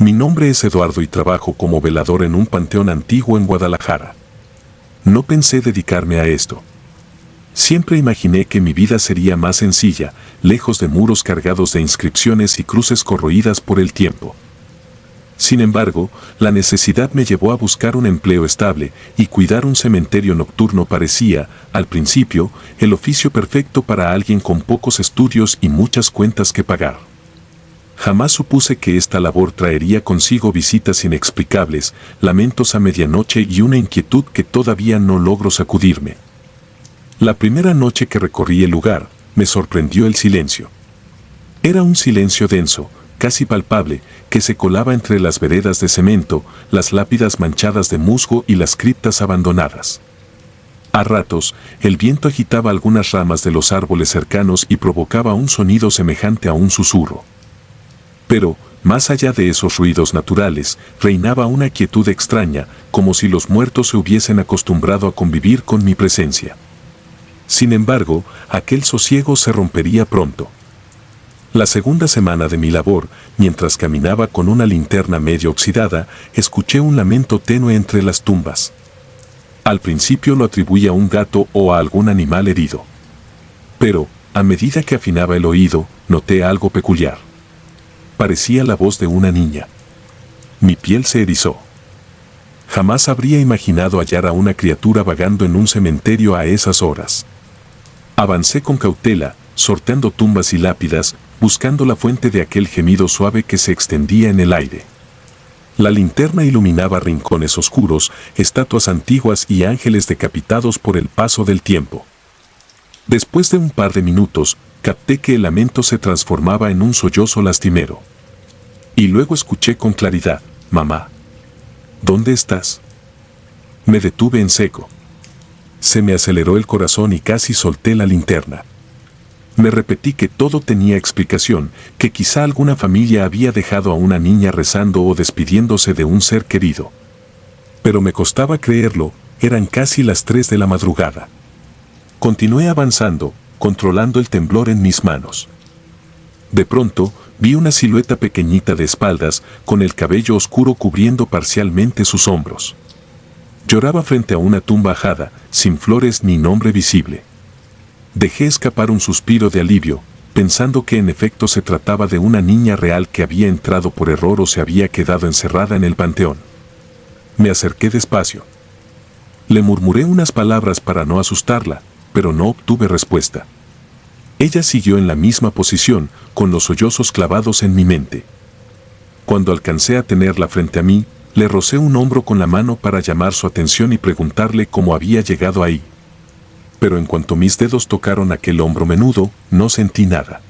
Mi nombre es Eduardo y trabajo como velador en un panteón antiguo en Guadalajara. No pensé dedicarme a esto. Siempre imaginé que mi vida sería más sencilla, lejos de muros cargados de inscripciones y cruces corroídas por el tiempo. Sin embargo, la necesidad me llevó a buscar un empleo estable y cuidar un cementerio nocturno parecía, al principio, el oficio perfecto para alguien con pocos estudios y muchas cuentas que pagar. Jamás supuse que esta labor traería consigo visitas inexplicables, lamentos a medianoche y una inquietud que todavía no logro sacudirme. La primera noche que recorrí el lugar, me sorprendió el silencio. Era un silencio denso, casi palpable, que se colaba entre las veredas de cemento, las lápidas manchadas de musgo y las criptas abandonadas. A ratos, el viento agitaba algunas ramas de los árboles cercanos y provocaba un sonido semejante a un susurro. Pero, más allá de esos ruidos naturales, reinaba una quietud extraña, como si los muertos se hubiesen acostumbrado a convivir con mi presencia. Sin embargo, aquel sosiego se rompería pronto. La segunda semana de mi labor, mientras caminaba con una linterna medio oxidada, escuché un lamento tenue entre las tumbas. Al principio lo atribuí a un gato o a algún animal herido. Pero, a medida que afinaba el oído, noté algo peculiar. Parecía la voz de una niña. Mi piel se erizó. Jamás habría imaginado hallar a una criatura vagando en un cementerio a esas horas. Avancé con cautela, sorteando tumbas y lápidas, buscando la fuente de aquel gemido suave que se extendía en el aire. La linterna iluminaba rincones oscuros, estatuas antiguas y ángeles decapitados por el paso del tiempo. Después de un par de minutos, capté que el lamento se transformaba en un sollozo lastimero. Y luego escuché con claridad: «Mamá, ¿dónde estás?». Me detuve en seco. Se me aceleró el corazón y casi solté la linterna. Me repetí que todo tenía explicación, que quizá alguna familia había dejado a una niña rezando o despidiéndose de un ser querido. Pero me costaba creerlo, eran casi las 3 de la madrugada. Continué avanzando, controlando el temblor en mis manos. De pronto, vi una silueta pequeñita de espaldas, con el cabello oscuro cubriendo parcialmente sus hombros. Lloraba frente a una tumba ajada, sin flores ni nombre visible. Dejé escapar un suspiro de alivio, pensando que en efecto se trataba de una niña real que había entrado por error o se había quedado encerrada en el panteón. Me acerqué despacio. Le murmuré unas palabras para no asustarla, pero no obtuve respuesta. Ella siguió en la misma posición, con los sollozos clavados en mi mente. Cuando alcancé a tenerla frente a mí, le rocé un hombro con la mano para llamar su atención y preguntarle cómo había llegado ahí. Pero en cuanto mis dedos tocaron aquel hombro menudo, no sentí nada.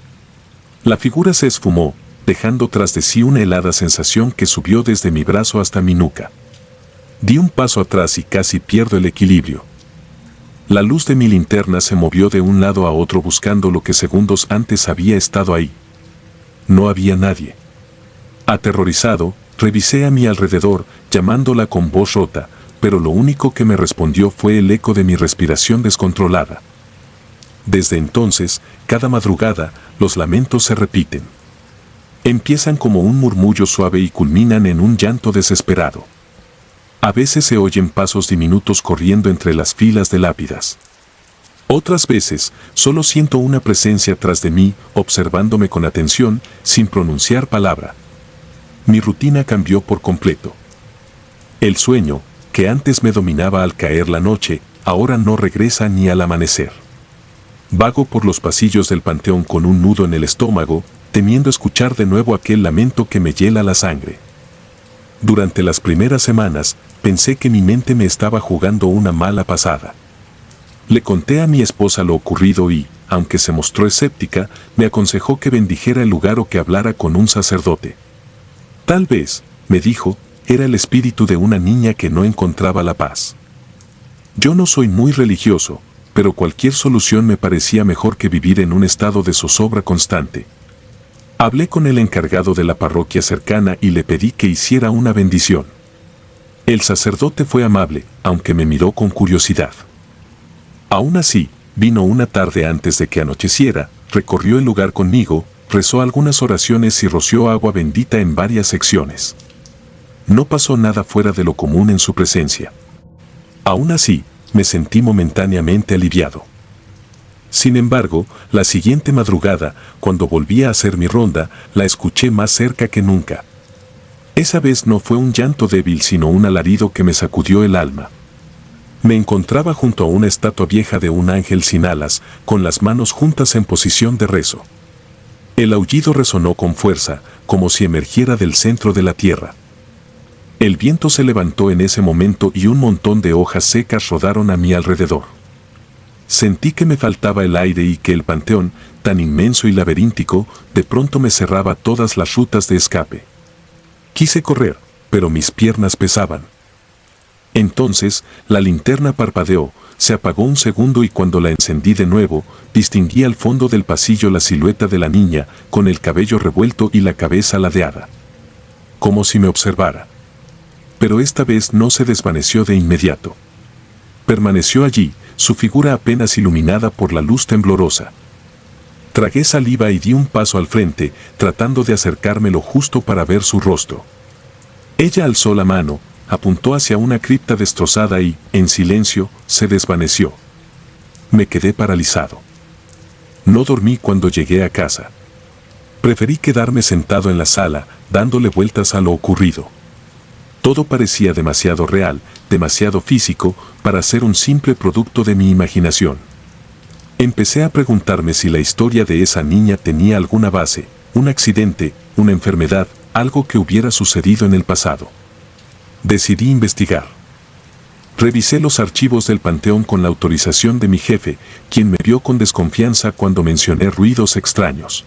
La figura se esfumó, dejando tras de sí una helada sensación que subió desde mi brazo hasta mi nuca. Di un paso atrás y casi pierdo el equilibrio. La luz de mi linterna se movió de un lado a otro buscando lo que segundos antes había estado ahí. No había nadie. Aterrorizado, revisé a mi alrededor, llamándola con voz rota, pero lo único que me respondió fue el eco de mi respiración descontrolada. Desde entonces, cada madrugada, los lamentos se repiten. Empiezan como un murmullo suave y culminan en un llanto desesperado. A veces se oyen pasos diminutos corriendo entre las filas de lápidas. Otras veces, solo siento una presencia tras de mí, observándome con atención, sin pronunciar palabra. Mi rutina cambió por completo. El sueño, que antes me dominaba al caer la noche, ahora no regresa ni al amanecer. Vago por los pasillos del panteón con un nudo en el estómago, temiendo escuchar de nuevo aquel lamento que me hiela la sangre. Durante las primeras semanas, pensé que mi mente me estaba jugando una mala pasada. Le conté a mi esposa lo ocurrido y, aunque se mostró escéptica, me aconsejó que bendijera el lugar o que hablara con un sacerdote. Tal vez, me dijo, era el espíritu de una niña que no encontraba la paz. Yo no soy muy religioso, pero cualquier solución me parecía mejor que vivir en un estado de zozobra constante. Hablé con el encargado de la parroquia cercana y le pedí que hiciera una bendición. El sacerdote fue amable, aunque me miró con curiosidad. Aún así, vino una tarde antes de que anocheciera, recorrió el lugar conmigo, rezó algunas oraciones y roció agua bendita en varias secciones. No pasó nada fuera de lo común en su presencia. Aún así, me sentí momentáneamente aliviado. Sin embargo, la siguiente madrugada, cuando volví a hacer mi ronda, la escuché más cerca que nunca. Esa vez no fue un llanto débil, sino un alarido que me sacudió el alma. Me encontraba junto a una estatua vieja de un ángel sin alas, con las manos juntas en posición de rezo. El aullido resonó con fuerza, como si emergiera del centro de la tierra. El viento se levantó en ese momento y un montón de hojas secas rodaron a mi alrededor. Sentí que me faltaba el aire y que el panteón, tan inmenso y laberíntico, de pronto me cerraba todas las rutas de escape. Quise correr, pero mis piernas pesaban. Entonces, la linterna parpadeó, se apagó un segundo y cuando la encendí de nuevo, distinguí al fondo del pasillo la silueta de la niña, con el cabello revuelto y la cabeza ladeada. Como si me observara. Pero esta vez no se desvaneció de inmediato. Permaneció allí, su figura apenas iluminada por la luz temblorosa. Tragué saliva y di un paso al frente, tratando de acercarme lo justo para ver su rostro. Ella alzó la mano, apuntó hacia una cripta destrozada y, en silencio, se desvaneció. Me quedé paralizado. No dormí cuando llegué a casa. Preferí quedarme sentado en la sala, dándole vueltas a lo ocurrido. Todo parecía demasiado real, demasiado físico, para ser un simple producto de mi imaginación. Empecé a preguntarme si la historia de esa niña tenía alguna base, un accidente, una enfermedad, algo que hubiera sucedido en el pasado. Decidí investigar. Revisé los archivos del panteón con la autorización de mi jefe, quien me vio con desconfianza cuando mencioné ruidos extraños.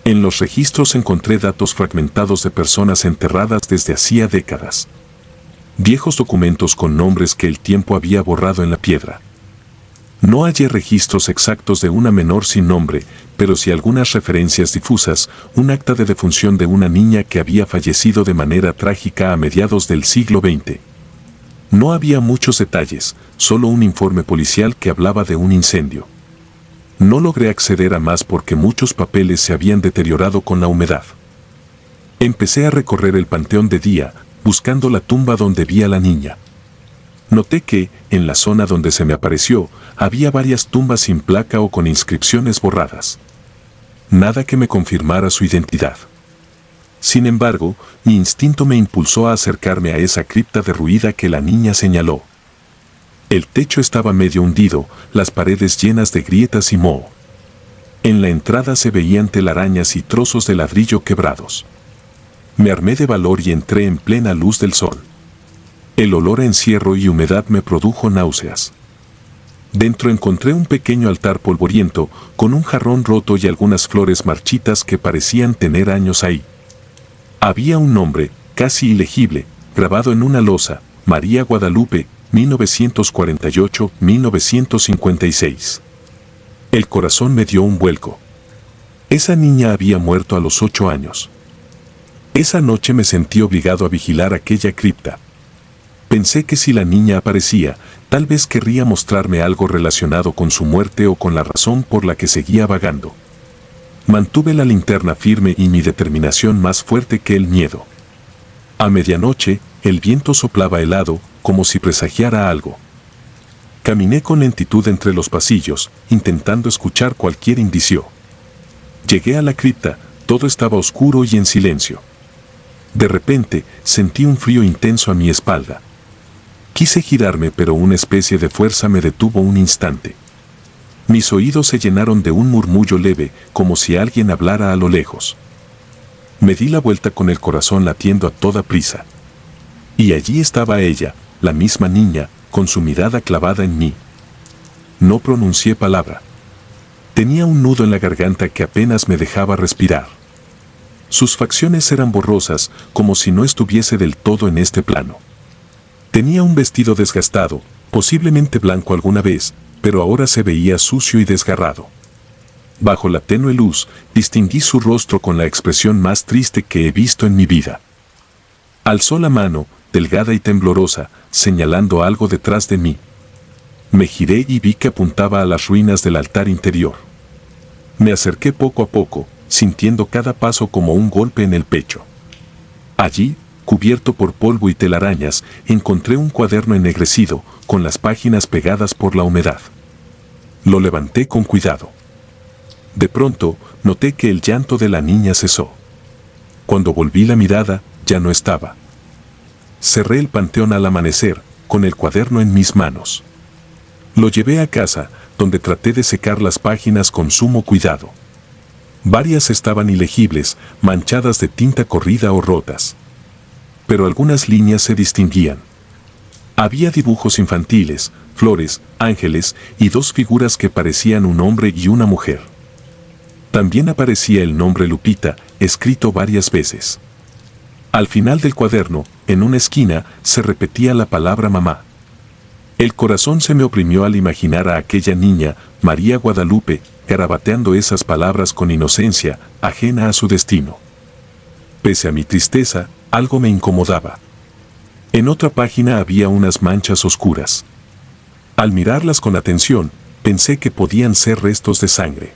En los registros encontré datos fragmentados de personas enterradas desde hacía décadas. Viejos documentos con nombres que el tiempo había borrado en la piedra. No hallé registros exactos de una menor sin nombre, pero sí algunas referencias difusas, un acta de defunción de una niña que había fallecido de manera trágica a mediados del siglo XX. No había muchos detalles, solo un informe policial que hablaba de un incendio. No logré acceder a más porque muchos papeles se habían deteriorado con la humedad. Empecé a recorrer el panteón de día, buscando la tumba donde vi a la niña. Noté que, en la zona donde se me apareció, había varias tumbas sin placa o con inscripciones borradas. Nada que me confirmara su identidad. Sin embargo, mi instinto me impulsó a acercarme a esa cripta derruida que la niña señaló. El techo estaba medio hundido, las paredes llenas de grietas y moho. En la entrada se veían telarañas y trozos de ladrillo quebrados. Me armé de valor y entré en plena luz del sol. El olor a encierro y humedad me produjo náuseas. Dentro encontré un pequeño altar polvoriento, con un jarrón roto y algunas flores marchitas que parecían tener años ahí. Había un nombre, casi ilegible, grabado en una losa: María Guadalupe, 1948-1956. El corazón me dio un vuelco. Esa niña había muerto a los 8 años. Esa noche me sentí obligado a vigilar aquella cripta. Pensé que si la niña aparecía, tal vez querría mostrarme algo relacionado con su muerte o con la razón por la que seguía vagando. Mantuve la linterna firme y mi determinación más fuerte que el miedo. A medianoche, el viento soplaba helado, como si presagiara algo. Caminé con lentitud entre los pasillos, intentando escuchar cualquier indicio. Llegué a la cripta, todo estaba oscuro y en silencio. De repente, sentí un frío intenso a mi espalda. Quise girarme, pero una especie de fuerza me detuvo un instante. Mis oídos se llenaron de un murmullo leve, como si alguien hablara a lo lejos. Me di la vuelta con el corazón latiendo a toda prisa. Y allí estaba ella, la misma niña, con su mirada clavada en mí. No pronuncié palabra. Tenía un nudo en la garganta que apenas me dejaba respirar. Sus facciones eran borrosas, como si no estuviese del todo en este plano. Tenía un vestido desgastado, posiblemente blanco alguna vez, pero ahora se veía sucio y desgarrado. Bajo la tenue luz, distinguí su rostro con la expresión más triste que he visto en mi vida. Alzó la mano, delgada y temblorosa, señalando algo detrás de mí. Me giré y vi que apuntaba a las ruinas del altar interior. Me acerqué poco a poco, sintiendo cada paso como un golpe en el pecho. Allí, cubierto por polvo y telarañas, encontré un cuaderno ennegrecido, con las páginas pegadas por la humedad. Lo levanté con cuidado. De pronto, noté que el llanto de la niña cesó. Cuando volví la mirada, ya no estaba. Cerré el panteón al amanecer, con el cuaderno en mis manos. Lo llevé a casa, donde traté de secar las páginas con sumo cuidado. Varias estaban ilegibles, manchadas de tinta corrida o rotas. Pero algunas líneas se distinguían. Había dibujos infantiles, flores, ángeles y dos figuras que parecían un hombre y una mujer. También aparecía el nombre Lupita, escrito varias veces. Al final del cuaderno, en una esquina, se repetía la palabra mamá. El corazón se me oprimió al imaginar a aquella niña, María Guadalupe, garabateando esas palabras con inocencia, ajena a su destino. Pese a mi tristeza, algo me incomodaba. En otra página había unas manchas oscuras. Al mirarlas con atención, pensé que podían ser restos de sangre.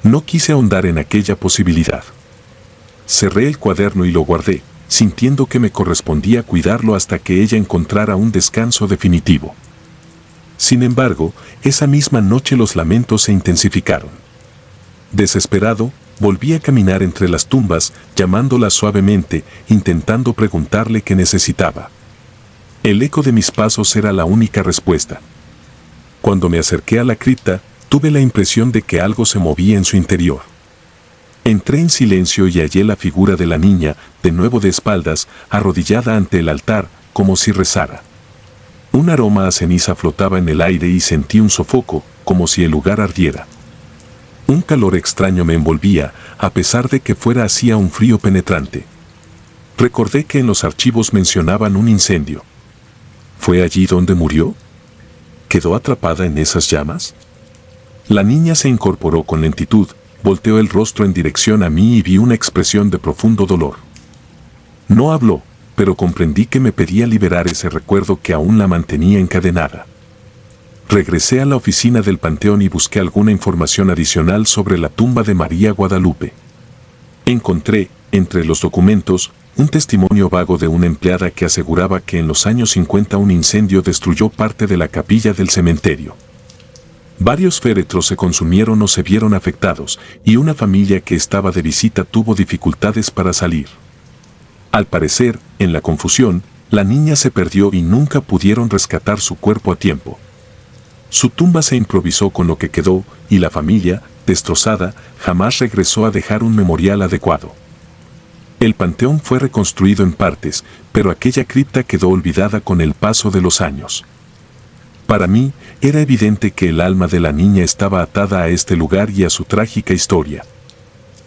No quise ahondar en aquella posibilidad. Cerré el cuaderno y lo guardé, sintiendo que me correspondía cuidarlo hasta que ella encontrara un descanso definitivo. Sin embargo, esa misma noche los lamentos se intensificaron. Desesperado, volví a caminar entre las tumbas, llamándola suavemente, intentando preguntarle qué necesitaba. El eco de mis pasos era la única respuesta. Cuando me acerqué a la cripta, tuve la impresión de que algo se movía en su interior. Entré en silencio y hallé la figura de la niña, de nuevo de espaldas, arrodillada ante el altar, como si rezara. Un aroma a ceniza flotaba en el aire y sentí un sofoco, como si el lugar ardiera. Un calor extraño me envolvía, a pesar de que fuera hacía un frío penetrante. Recordé que en los archivos mencionaban un incendio. ¿Fue allí donde murió? ¿Quedó atrapada en esas llamas? La niña se incorporó con lentitud, volteó el rostro en dirección a mí y vi una expresión de profundo dolor. No habló, pero comprendí que me pedía liberar ese recuerdo que aún la mantenía encadenada. Regresé a la oficina del panteón y busqué alguna información adicional sobre la tumba de María Guadalupe. Encontré, entre los documentos, un testimonio vago de una empleada que aseguraba que en los años 50 un incendio destruyó parte de la capilla del cementerio. Varios féretros se consumieron o se vieron afectados, y una familia que estaba de visita tuvo dificultades para salir. Al parecer, en la confusión, la niña se perdió y nunca pudieron rescatar su cuerpo a tiempo. Su tumba se improvisó con lo que quedó, y la familia, destrozada, jamás regresó a dejar un memorial adecuado. El panteón fue reconstruido en partes, pero aquella cripta quedó olvidada con el paso de los años. Para mí, era evidente que el alma de la niña estaba atada a este lugar y a su trágica historia.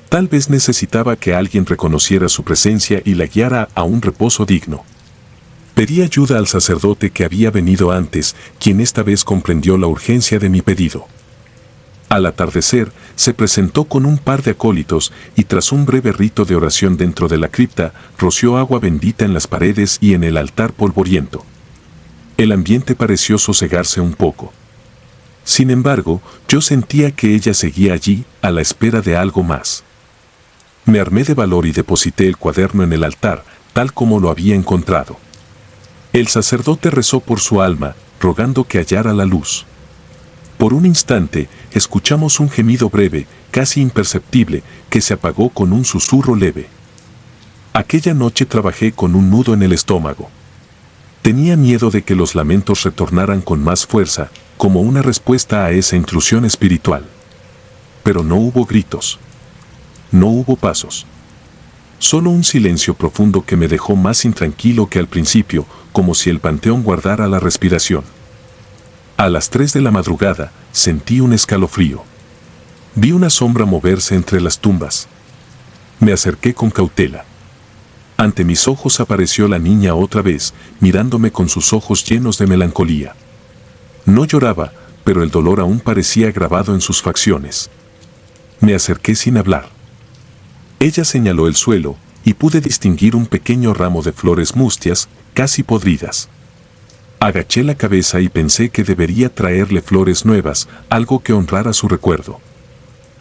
Tal vez necesitaba que alguien reconociera su presencia y la guiara a un reposo digno. Pedí ayuda al sacerdote que había venido antes, quien esta vez comprendió la urgencia de mi pedido. Al atardecer, se presentó con un par de acólitos y tras un breve rito de oración dentro de la cripta, roció agua bendita en las paredes y en el altar polvoriento. El ambiente pareció sosegarse un poco. Sin embargo, yo sentía que ella seguía allí, a la espera de algo más. Me armé de valor y deposité el cuaderno en el altar, tal como lo había encontrado. El sacerdote rezó por su alma, rogando que hallara la luz. Por un instante, escuchamos un gemido breve, casi imperceptible, que se apagó con un susurro leve. Aquella noche trabajé con un nudo en el estómago. Tenía miedo de que los lamentos retornaran con más fuerza, como una respuesta a esa intrusión espiritual. Pero no hubo gritos. No hubo pasos. Solo un silencio profundo que me dejó más intranquilo que al principio, como si el panteón guardara la respiración. A las 3 de la madrugada, sentí un escalofrío. Vi una sombra moverse entre las tumbas. Me acerqué con cautela. Ante mis ojos apareció la niña otra vez, mirándome con sus ojos llenos de melancolía. No lloraba, pero el dolor aún parecía grabado en sus facciones. Me acerqué sin hablar. Ella señaló el suelo, y pude distinguir un pequeño ramo de flores mustias, casi podridas. Agaché la cabeza y pensé que debería traerle flores nuevas, algo que honrara su recuerdo.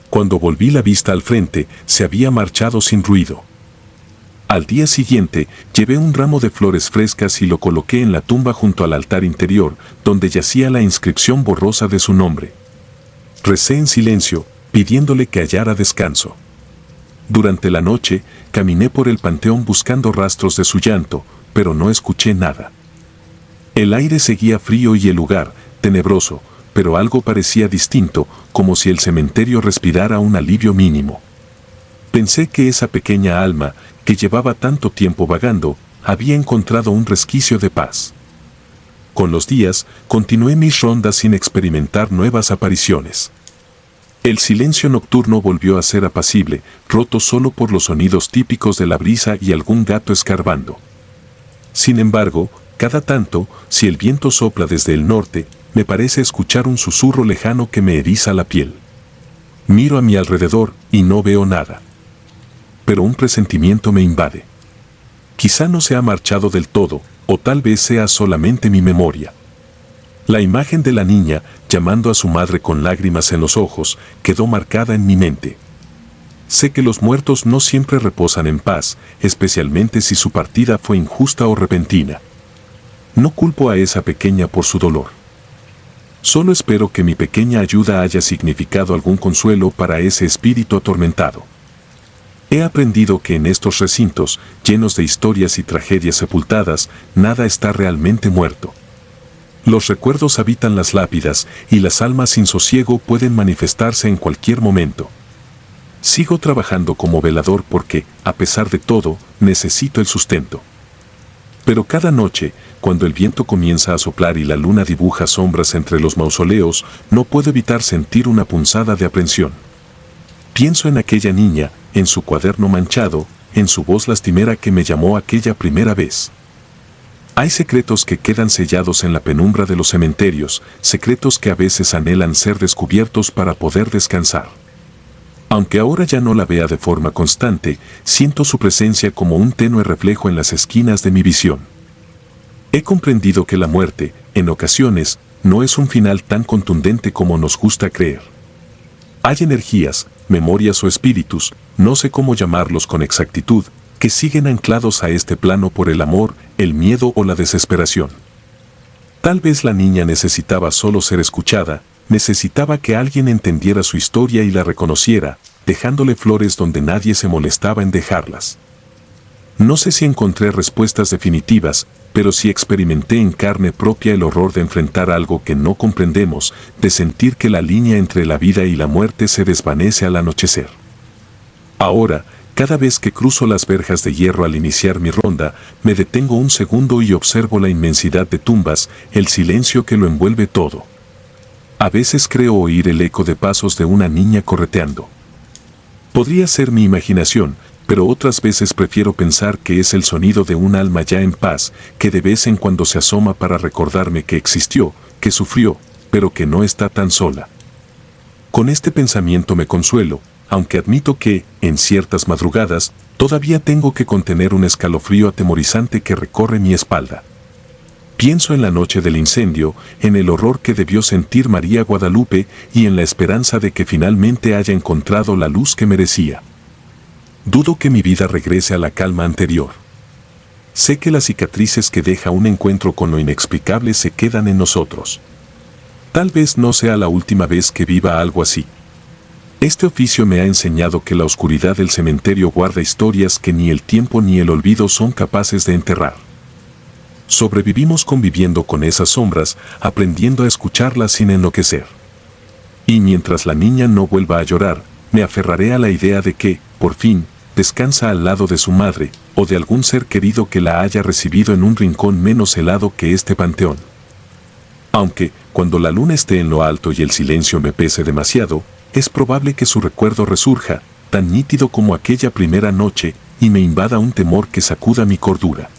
Cuando volví la vista al frente, se había marchado sin ruido. Al día siguiente, llevé un ramo de flores frescas y lo coloqué en la tumba junto al altar interior, donde yacía la inscripción borrosa de su nombre. Recé en silencio, pidiéndole que hallara descanso. Durante la noche, caminé por el panteón buscando rastros de su llanto, pero no escuché nada. El aire seguía frío y el lugar, tenebroso, pero algo parecía distinto, como si el cementerio respirara un alivio mínimo. Pensé que esa pequeña alma, que llevaba tanto tiempo vagando, había encontrado un resquicio de paz. Con los días, continué mis rondas sin experimentar nuevas apariciones. El silencio nocturno volvió a ser apacible, roto solo por los sonidos típicos de la brisa y algún gato escarbando. Sin embargo, cada tanto, si el viento sopla desde el norte, me parece escuchar un susurro lejano que me eriza la piel. Miro a mi alrededor y no veo nada. Pero un presentimiento me invade. Quizá no se ha marchado del todo, o tal vez sea solamente mi memoria. La imagen de la niña, llamando a su madre con lágrimas en los ojos, quedó marcada en mi mente. Sé que los muertos no siempre reposan en paz, especialmente si su partida fue injusta o repentina. No culpo a esa pequeña por su dolor. Solo espero que mi pequeña ayuda haya significado algún consuelo para ese espíritu atormentado. He aprendido que en estos recintos, llenos de historias y tragedias sepultadas, nada está realmente muerto. Los recuerdos habitan las lápidas y las almas sin sosiego pueden manifestarse en cualquier momento. Sigo trabajando como velador porque, a pesar de todo, necesito el sustento. Pero cada noche, cuando el viento comienza a soplar y la luna dibuja sombras entre los mausoleos, no puedo evitar sentir una punzada de aprensión. Pienso en aquella niña, en su cuaderno manchado, en su voz lastimera que me llamó aquella primera vez. Hay secretos que quedan sellados en la penumbra de los cementerios, secretos que a veces anhelan ser descubiertos para poder descansar. Aunque ahora ya no la vea de forma constante, siento su presencia como un tenue reflejo en las esquinas de mi visión. He comprendido que la muerte, en ocasiones, no es un final tan contundente como nos gusta creer. Hay energías, memorias o espíritus, no sé cómo llamarlos con exactitud, que siguen anclados a este plano por el amor, el miedo o la desesperación. Tal vez la niña necesitaba solo ser escuchada, necesitaba que alguien entendiera su historia y la reconociera, dejándole flores donde nadie se molestaba en dejarlas. No sé si encontré respuestas definitivas, pero sí experimenté en carne propia el horror de enfrentar algo que no comprendemos, de sentir que la línea entre la vida y la muerte se desvanece al anochecer. Ahora, cada vez que cruzo las verjas de hierro al iniciar mi ronda, me detengo un segundo y observo la inmensidad de tumbas, el silencio que lo envuelve todo. A veces creo oír el eco de pasos de una niña correteando. Podría ser mi imaginación, pero otras veces prefiero pensar que es el sonido de un alma ya en paz, que de vez en cuando se asoma para recordarme que existió, que sufrió, pero que no está tan sola. Con este pensamiento me consuelo, aunque admito que, en ciertas madrugadas, todavía tengo que contener un escalofrío atemorizante que recorre mi espalda. Pienso en la noche del incendio, en el horror que debió sentir María Guadalupe y en la esperanza de que finalmente haya encontrado la luz que merecía. Dudo que mi vida regrese a la calma anterior. Sé que las cicatrices que deja un encuentro con lo inexplicable se quedan en nosotros. Tal vez no sea la última vez que viva algo así. Este oficio me ha enseñado que la oscuridad del cementerio guarda historias que ni el tiempo ni el olvido son capaces de enterrar. Sobrevivimos conviviendo con esas sombras, aprendiendo a escucharlas sin enloquecer. Y mientras la niña no vuelva a llorar, me aferraré a la idea de que, por fin, descansa al lado de su madre, o de algún ser querido que la haya recibido en un rincón menos helado que este panteón. Aunque, cuando la luna esté en lo alto y el silencio me pese demasiado, es probable que su recuerdo resurja, tan nítido como aquella primera noche, y me invada un temor que sacuda mi cordura.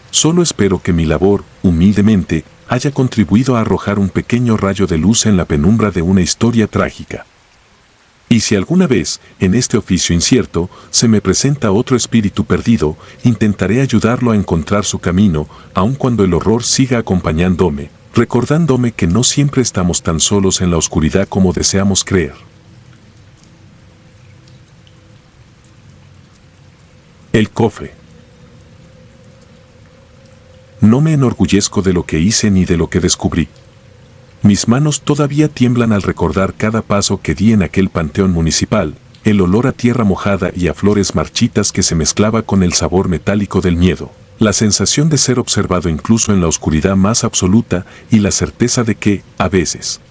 Solo espero que mi labor, humildemente, haya contribuido a arrojar un pequeño rayo de luz en la penumbra de una historia trágica. Y si alguna vez, en este oficio incierto, se me presenta otro espíritu perdido, intentaré ayudarlo a encontrar su camino, aun cuando el horror siga acompañándome, recordándome que no siempre estamos tan solos en la oscuridad como deseamos creer. El cofre. No me enorgullezco de lo que hice ni de lo que descubrí. Mis manos todavía tiemblan al recordar cada paso que di en aquel panteón municipal, el olor a tierra mojada y a flores marchitas que se mezclaba con el sabor metálico del miedo, la sensación de ser observado incluso en la oscuridad más absoluta y la certeza de que, a veces,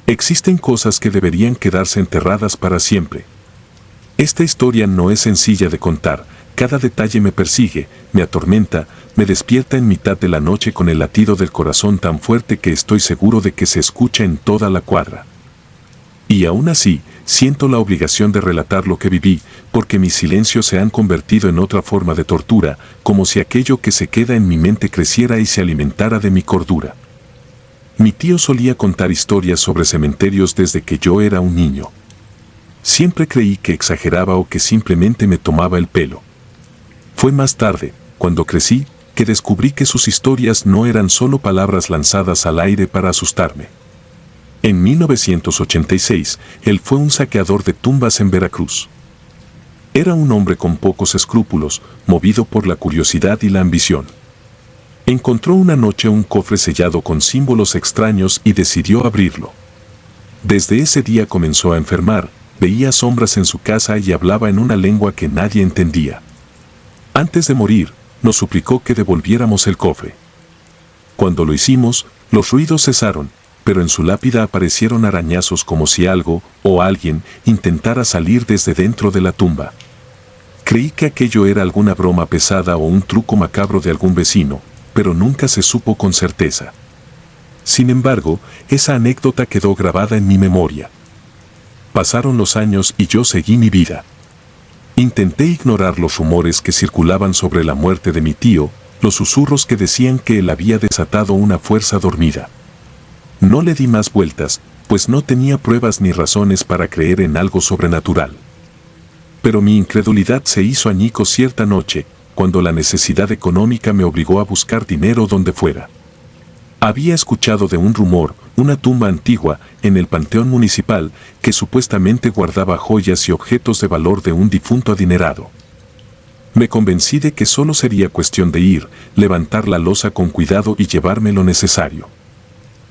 existen cosas que deberían quedarse enterradas para siempre. Esta historia no es sencilla de contar, cada detalle me persigue, me atormenta, me despierta en mitad de la noche con el latido del corazón tan fuerte que estoy seguro de que se escucha en toda la cuadra. Y aún así, siento la obligación de relatar lo que viví, porque mis silencios se han convertido en otra forma de tortura, como si aquello que se queda en mi mente creciera y se alimentara de mi cordura. Mi tío solía contar historias sobre cementerios desde que yo era un niño. Siempre creí que exageraba o que simplemente me tomaba el pelo. Fue más tarde, cuando crecí, que descubrí que sus historias no eran solo palabras lanzadas al aire para asustarme. En 1986, él fue un saqueador de tumbas en Veracruz. Era un hombre con pocos escrúpulos, movido por la curiosidad y la ambición. Encontró una noche un cofre sellado con símbolos extraños y decidió abrirlo. Desde ese día comenzó a enfermar, veía sombras en su casa y hablaba en una lengua que nadie entendía. Antes de morir, nos suplicó que devolviéramos el cofre. Cuando lo hicimos, los ruidos cesaron, pero en su lápida aparecieron arañazos como si algo, o alguien, intentara salir desde dentro de la tumba. Creí que aquello era alguna broma pesada o un truco macabro de algún vecino, pero nunca se supo con certeza. Sin embargo, esa anécdota quedó grabada en mi memoria. Pasaron los años y yo seguí mi vida. Intenté ignorar los rumores que circulaban sobre la muerte de mi tío, los susurros que decían que él había desatado una fuerza dormida. No le di más vueltas, pues no tenía pruebas ni razones para creer en algo sobrenatural. Pero mi incredulidad se hizo añicos cierta noche, cuando la necesidad económica me obligó a buscar dinero donde fuera. Había escuchado de un rumor, una tumba antigua, en el panteón municipal, que supuestamente guardaba joyas y objetos de valor de un difunto adinerado. Me convencí de que solo sería cuestión de ir, levantar la losa con cuidado y llevarme lo necesario.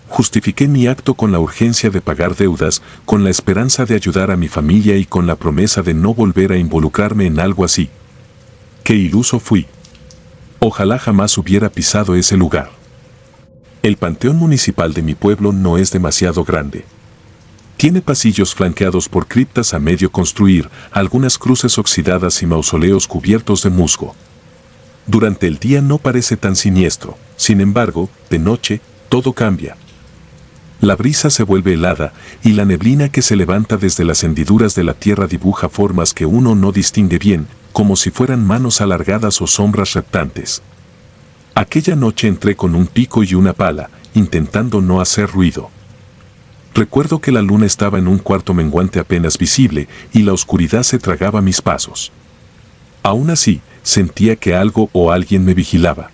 Justifiqué mi acto con la urgencia de pagar deudas, con la esperanza de ayudar a mi familia y con la promesa de no volver a involucrarme en algo así. Qué iluso fui. Ojalá jamás hubiera pisado ese lugar. El panteón municipal de mi pueblo no es demasiado grande. Tiene pasillos flanqueados por criptas a medio construir, algunas cruces oxidadas y mausoleos cubiertos de musgo. Durante el día no parece tan siniestro, sin embargo, de noche, todo cambia. La brisa se vuelve helada y la neblina que se levanta desde las hendiduras de la tierra dibuja formas que uno no distingue bien, como si fueran manos alargadas o sombras reptantes. Aquella noche entré con un pico y una pala, intentando no hacer ruido. Recuerdo que la luna estaba en un cuarto menguante apenas visible y la oscuridad se tragaba mis pasos. Aún así, sentía que algo o alguien me vigilaba.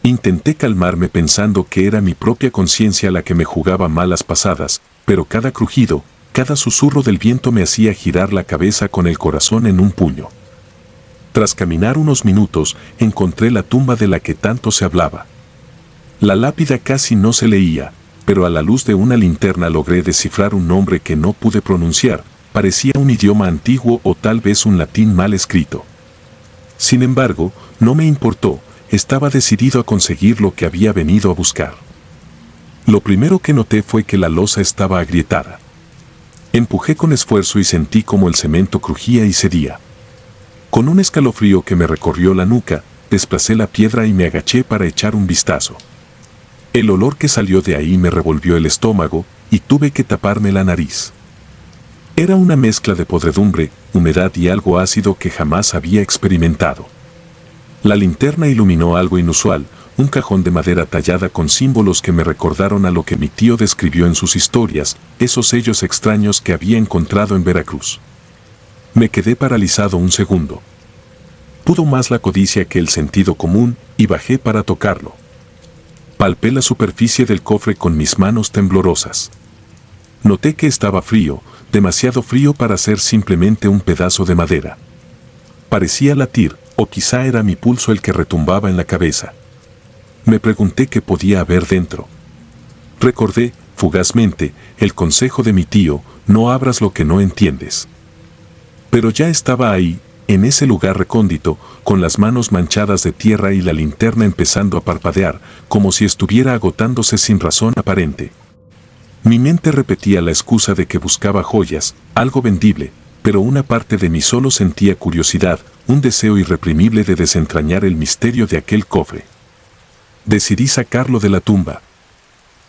Intenté calmarme pensando que era mi propia conciencia la que me jugaba malas pasadas, pero cada crujido, cada susurro del viento me hacía girar la cabeza con el corazón en un puño. Tras caminar unos minutos, encontré la tumba de la que tanto se hablaba. La lápida casi no se leía, pero a la luz de una linterna logré descifrar un nombre que no pude pronunciar, parecía un idioma antiguo o tal vez un latín mal escrito. Sin embargo, no me importó, estaba decidido a conseguir lo que había venido a buscar. Lo primero que noté fue que la losa estaba agrietada. Empujé con esfuerzo y sentí como el cemento crujía y cedía. Con un escalofrío que me recorrió la nuca, desplacé la piedra y me agaché para echar un vistazo. El olor que salió de ahí me revolvió el estómago y tuve que taparme la nariz. Era una mezcla de podredumbre, humedad y algo ácido que jamás había experimentado. La linterna iluminó algo inusual, un cajón de madera tallada con símbolos que me recordaron a lo que mi tío describió en sus historias, esos sellos extraños que había encontrado en Veracruz. Me quedé paralizado un segundo. Pudo más la codicia que el sentido común y bajé para tocarlo. Palpé la superficie del cofre con mis manos temblorosas. Noté que estaba frío, demasiado frío para ser simplemente un pedazo de madera. Parecía latir, o quizá era mi pulso el que retumbaba en la cabeza. Me pregunté qué podía haber dentro. Recordé, fugazmente, el consejo de mi tío: no abras lo que no entiendes. Pero ya estaba ahí, en ese lugar recóndito, con las manos manchadas de tierra y la linterna empezando a parpadear, como si estuviera agotándose sin razón aparente. Mi mente repetía la excusa de que buscaba joyas, algo vendible, pero una parte de mí solo sentía curiosidad, un deseo irreprimible de desentrañar el misterio de aquel cofre. Decidí sacarlo de la tumba.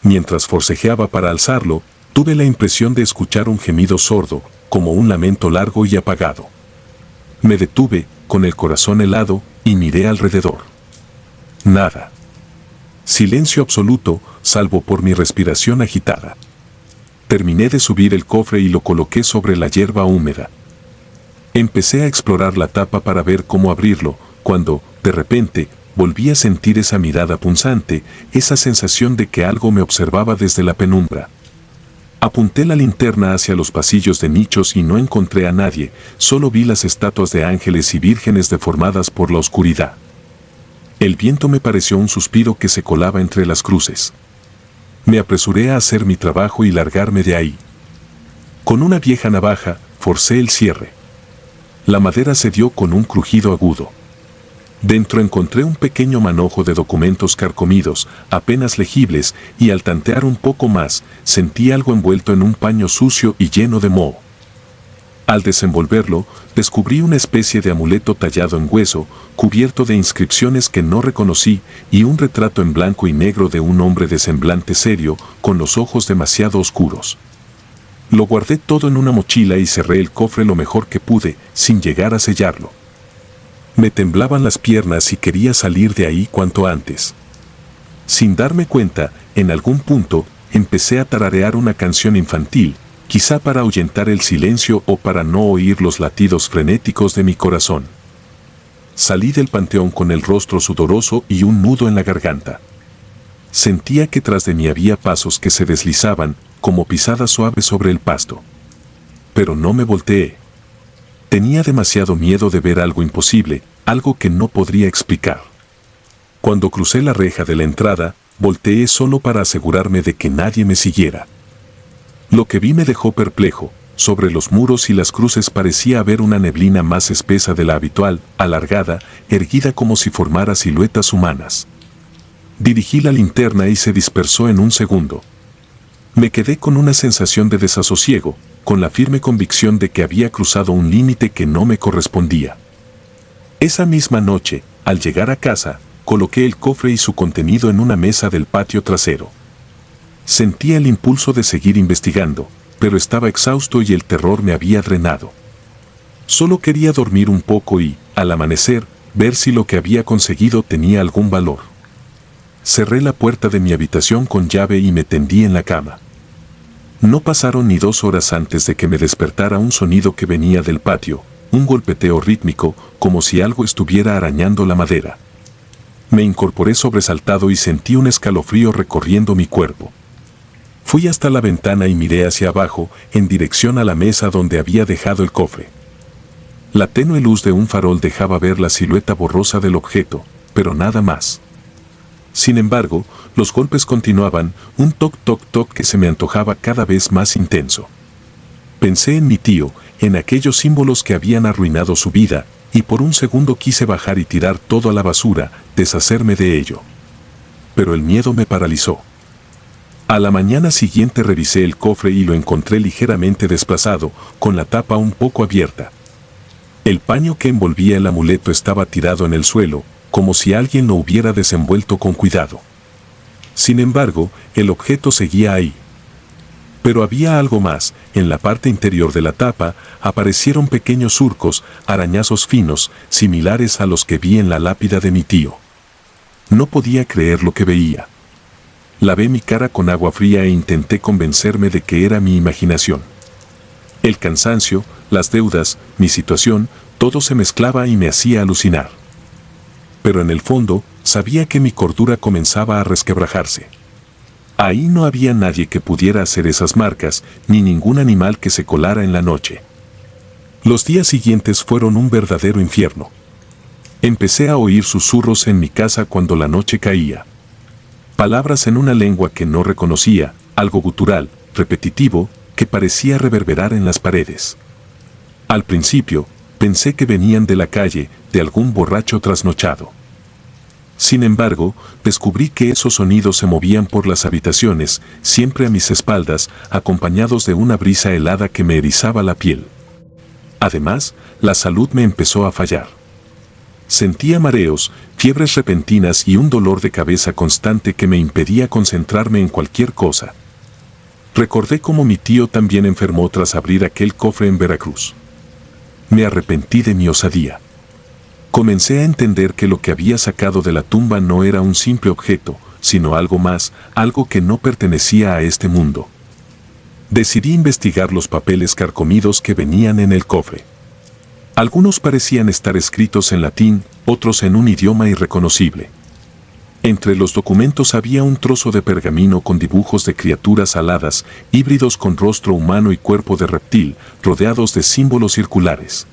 Mientras forcejeaba para alzarlo, tuve la impresión de escuchar un gemido sordo, como un lamento largo y apagado. Me detuve, con el corazón helado, y miré alrededor. Nada. Silencio absoluto, salvo por mi respiración agitada. Terminé de subir el cofre y lo coloqué sobre la hierba húmeda. Empecé a explorar la tapa para ver cómo abrirlo, cuando, de repente, volví a sentir esa mirada punzante, esa sensación de que algo me observaba desde la penumbra. Apunté la linterna hacia los pasillos de nichos y no encontré a nadie, solo vi las estatuas de ángeles y vírgenes deformadas por la oscuridad. El viento me pareció un suspiro que se colaba entre las cruces. Me apresuré a hacer mi trabajo y largarme de ahí. Con una vieja navaja, forcé el cierre. La madera cedió con un crujido agudo. Dentro encontré un pequeño manojo de documentos carcomidos, apenas legibles, y al tantear un poco más, sentí algo envuelto en un paño sucio y lleno de moho. Al desenvolverlo, descubrí una especie de amuleto tallado en hueso, cubierto de inscripciones que no reconocí, y un retrato en blanco y negro de un hombre de semblante serio, con los ojos demasiado oscuros. Lo guardé todo en una mochila y cerré el cofre lo mejor que pude, sin llegar a sellarlo. Me temblaban las piernas y quería salir de ahí cuanto antes. Sin darme cuenta, en algún punto, empecé a tararear una canción infantil, quizá para ahuyentar el silencio o para no oír los latidos frenéticos de mi corazón. Salí del panteón con el rostro sudoroso y un nudo en la garganta. Sentía que tras de mí había pasos que se deslizaban, como pisadas suaves sobre el pasto. Pero no me volteé. Tenía demasiado miedo de ver algo imposible, algo que no podría explicar. Cuando crucé la reja de la entrada, volteé solo para asegurarme de que nadie me siguiera. Lo que vi me dejó perplejo. Sobre los muros y las cruces parecía haber una neblina más espesa de la habitual, alargada, erguida como si formara siluetas humanas. Dirigí la linterna y se dispersó en un segundo. Me quedé con una sensación de desasosiego, con la firme convicción de que había cruzado un límite que no me correspondía. Esa misma noche, al llegar a casa, coloqué el cofre y su contenido en una mesa del patio trasero. Sentía el impulso de seguir investigando, pero estaba exhausto y el terror me había drenado. Solo quería dormir un poco y, al amanecer, ver si lo que había conseguido tenía algún valor. Cerré la puerta de mi habitación con llave y me tendí en la cama. No pasaron ni 2 horas antes de que me despertara un sonido que venía del patio, un golpeteo rítmico, como si algo estuviera arañando la madera. Me incorporé sobresaltado y sentí un escalofrío recorriendo mi cuerpo. Fui hasta la ventana y miré hacia abajo, en dirección a la mesa donde había dejado el cofre. La tenue luz de un farol dejaba ver la silueta borrosa del objeto, pero nada más. Sin embargo, los golpes continuaban, un toc-toc-toc que se me antojaba cada vez más intenso. Pensé en mi tío, en aquellos símbolos que habían arruinado su vida, y por un segundo quise bajar y tirar todo a la basura, deshacerme de ello. Pero el miedo me paralizó. A la mañana siguiente revisé el cofre y lo encontré ligeramente desplazado, con la tapa un poco abierta. El paño que envolvía el amuleto estaba tirado en el suelo, como si alguien lo hubiera desenvuelto con cuidado. Sin embargo, el objeto seguía ahí. Pero había algo más. En la parte interior de la tapa aparecieron pequeños surcos, arañazos finos, similares a los que vi en la lápida de mi tío. No podía creer lo que veía. Lavé mi cara con agua fría e intenté convencerme de que era mi imaginación. El cansancio, las deudas, mi situación, todo se mezclaba y me hacía alucinar. Pero en el fondo, sabía que mi cordura comenzaba a resquebrajarse. Ahí no había nadie que pudiera hacer esas marcas, ni ningún animal que se colara en la noche. Los días siguientes fueron un verdadero infierno. Empecé a oír susurros en mi casa cuando la noche caía. Palabras en una lengua que no reconocía, algo gutural, repetitivo, que parecía reverberar en las paredes. Al principio, pensé que venían de la calle, de algún borracho trasnochado. Sin embargo, descubrí que esos sonidos se movían por las habitaciones, siempre a mis espaldas, acompañados de una brisa helada que me erizaba la piel. Además, la salud me empezó a fallar. Sentía mareos, fiebres repentinas y un dolor de cabeza constante que me impedía concentrarme en cualquier cosa. Recordé cómo mi tío también enfermó tras abrir aquel cofre en Veracruz. Me arrepentí de mi osadía. Comencé a entender que lo que había sacado de la tumba no era un simple objeto, sino algo más, algo que no pertenecía a este mundo. Decidí investigar los papeles carcomidos que venían en el cofre. Algunos parecían estar escritos en latín, otros en un idioma irreconocible. Entre los documentos había un trozo de pergamino con dibujos de criaturas aladas, híbridos con rostro humano y cuerpo de reptil, rodeados de símbolos circulares.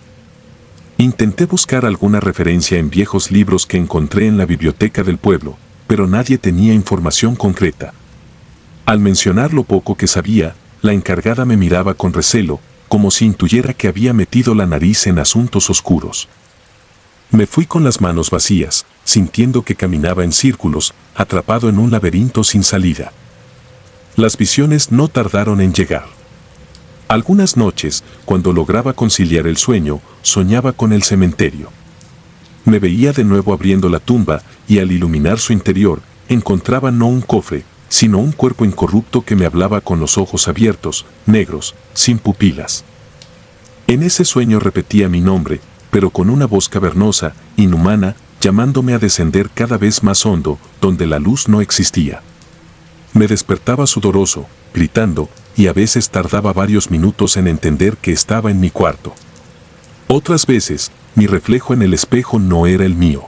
Intenté buscar alguna referencia en viejos libros que encontré en la biblioteca del pueblo, pero nadie tenía información concreta. Al mencionar lo poco que sabía, la encargada me miraba con recelo, como si intuyera que había metido la nariz en asuntos oscuros. Me fui con las manos vacías, sintiendo que caminaba en círculos, atrapado en un laberinto sin salida. Las visiones no tardaron en llegar. Algunas noches, cuando lograba conciliar el sueño, soñaba con el cementerio. Me veía de nuevo abriendo la tumba y al iluminar su interior, encontraba no un cofre, sino un cuerpo incorrupto que me hablaba con los ojos abiertos, negros, sin pupilas. En ese sueño repetía mi nombre, pero con una voz cavernosa, inhumana, llamándome a descender cada vez más hondo, donde la luz no existía. Me despertaba sudoroso, gritando, y a veces tardaba varios minutos en entender que estaba en mi cuarto. Otras veces, mi reflejo en el espejo no era el mío.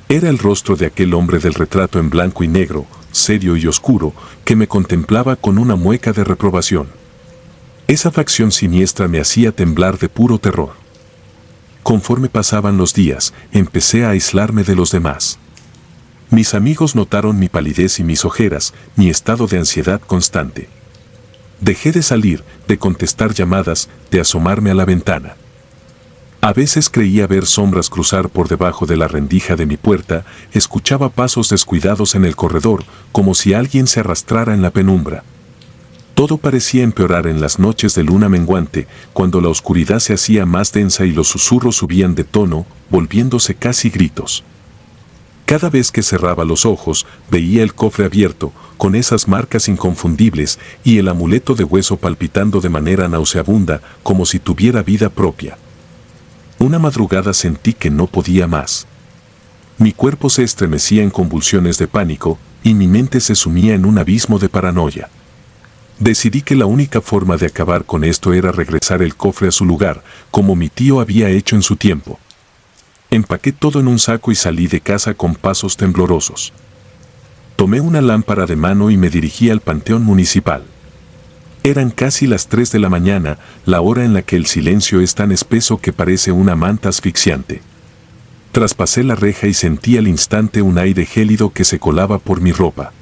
Era el rostro de aquel hombre del retrato en blanco y negro, serio y oscuro, que me contemplaba con una mueca de reprobación. Esa facción siniestra me hacía temblar de puro terror. Conforme pasaban los días, empecé a aislarme de los demás. Mis amigos notaron mi palidez y mis ojeras, mi estado de ansiedad constante. Dejé de salir, de contestar llamadas, de asomarme a la ventana. A veces creía ver sombras cruzar por debajo de la rendija de mi puerta, escuchaba pasos descuidados en el corredor, como si alguien se arrastrara en la penumbra. Todo parecía empeorar en las noches de luna menguante, cuando la oscuridad se hacía más densa y los susurros subían de tono, volviéndose casi gritos. Cada vez que cerraba los ojos, veía el cofre abierto, con esas marcas inconfundibles, y el amuleto de hueso palpitando de manera nauseabunda, como si tuviera vida propia. Una madrugada sentí que no podía más. Mi cuerpo se estremecía en convulsiones de pánico, y mi mente se sumía en un abismo de paranoia. Decidí que la única forma de acabar con esto era regresar el cofre a su lugar, como mi tío había hecho en su tiempo. Empaqué todo en un saco y salí de casa con pasos temblorosos. Tomé una lámpara de mano y me dirigí al panteón municipal. Eran casi las 3 de la mañana, la hora en la que el silencio es tan espeso que parece una manta asfixiante. Traspasé la reja y sentí al instante un aire gélido que se colaba por mi ropa.